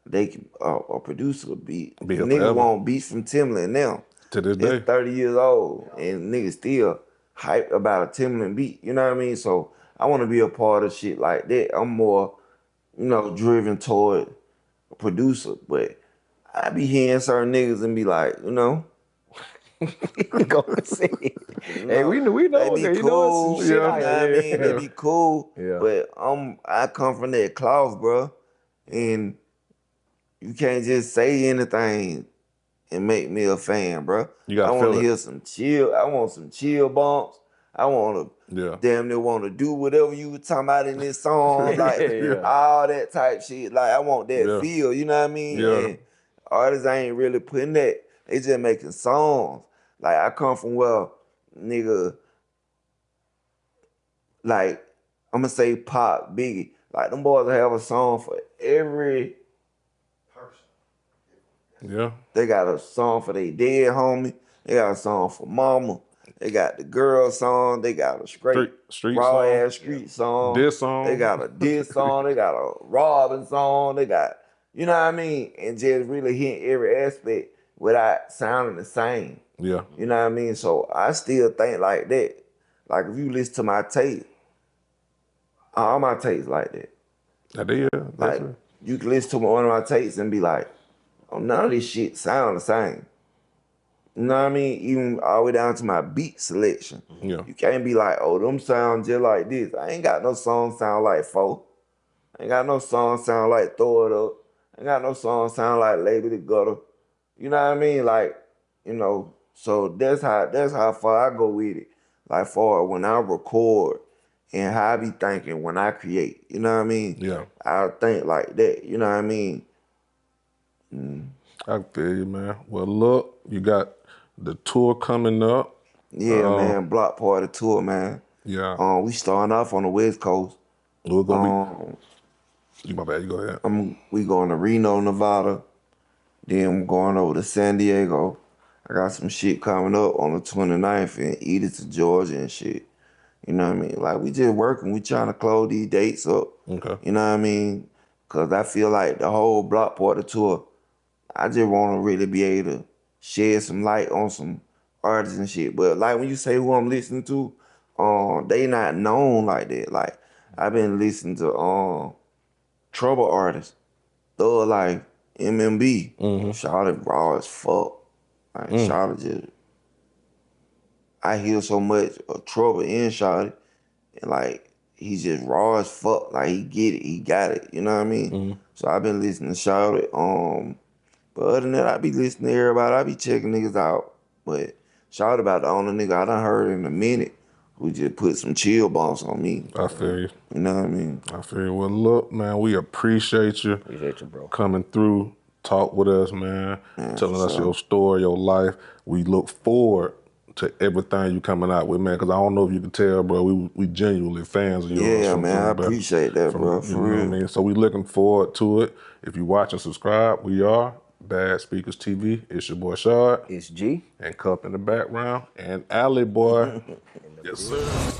They can a producer beat. Be here Niggas forever. want beats from Timbaland now. To this day. It's 30 years old and niggas still hype about a Timbaland beat. You know what I mean? So I want to be a part of shit like that. I'm more, driven toward a producer, but I be hearing certain niggas and be like, Go see. Hey, we know. they be Okay, cool. some shit You know out what I here. mean? They be cool. Yeah. But I come from that cloth, bro. And you can't just say anything and make me a fan, bro. You gotta I want feel to it. hear some chill. I want some chill bumps. I want to Yeah. damn near want to do whatever you were talking about in this song, like Yeah. all that type shit. Like I want that Yeah. feel, you know what I mean? Yeah. And artists ain't really putting that. They just making songs. Like I come from where, nigga, like I'm gonna say Pop, Biggie. Like them boys have a song for every Person. Yeah. They got a song for their dead homie. They got a song for mama. They got the girl song. They got a Street raw song. ass street song. Diss song. They got a diss song. They got a robbing song. They got, you know what I mean? And just really hit every aspect without sounding the same. Yeah. You know what I mean? So I still think like that. Like if you listen to my tape, all my tapes like that. That is. Like you can listen to one of my tapes and be like, oh, none of this shit sound the same. You know what I mean? Even all the way down to my beat selection. Yeah. You can't be like, oh, them sound just like this. I ain't got no song sound like Foe. I ain't got no song sound like Throw It Up. I ain't got no song sound like Label the Gutter. You know what I mean? Like, you know, so that's how far I go with it. Like for when I record and how I be thinking when I create. You know what I mean? Yeah. I think like that. You know what I mean? I feel you, man. Well, look, you got the tour coming up. Yeah, man. Block Party Tour, man. Yeah. We starting off on the West Coast. We're gonna be. My bad. You go ahead. We going to Reno, Nevada. Then I'm going over to San Diego. I got some shit coming up on the 29th in Edith, Georgia and shit. You know what I mean? Like, we just working. We trying to close these dates up. Okay. You know what I mean? Because I feel like the whole Block Party Tour, I just want to really be able to shed some light on some artists and shit. But, like, when you say who I'm listening to, they not known like that. Like, I've been listening to trouble artists, Thug Life, MMB. Shawty raw as fuck. Like, Shawty just... I hear so much of Trouble in Shawty, and like he's just raw as fuck. Like he get it, he got it. You know what I mean? So I've been listening to Shawty. But other than that, I be listening to everybody. I be checking niggas out. But Shawty about the only nigga I done heard in a minute who just put some chill bumps on me. I feel you. You know what I mean? I feel you. Well, look, man, we appreciate you. Appreciate you, bro. Coming through, talk with us, man, telling us your story, your life. We look forward to everything you coming out with, man, because I don't know if you can tell, bro, we genuinely fans of yours. Yeah, man, I appreciate that, bro, for real. I mean? So we looking forward to it. If you watch and subscribe, we are Bad Speakers TV. It's your boy Shad. It's G. And Cup in the background. And Alley Boy. Yes, sir.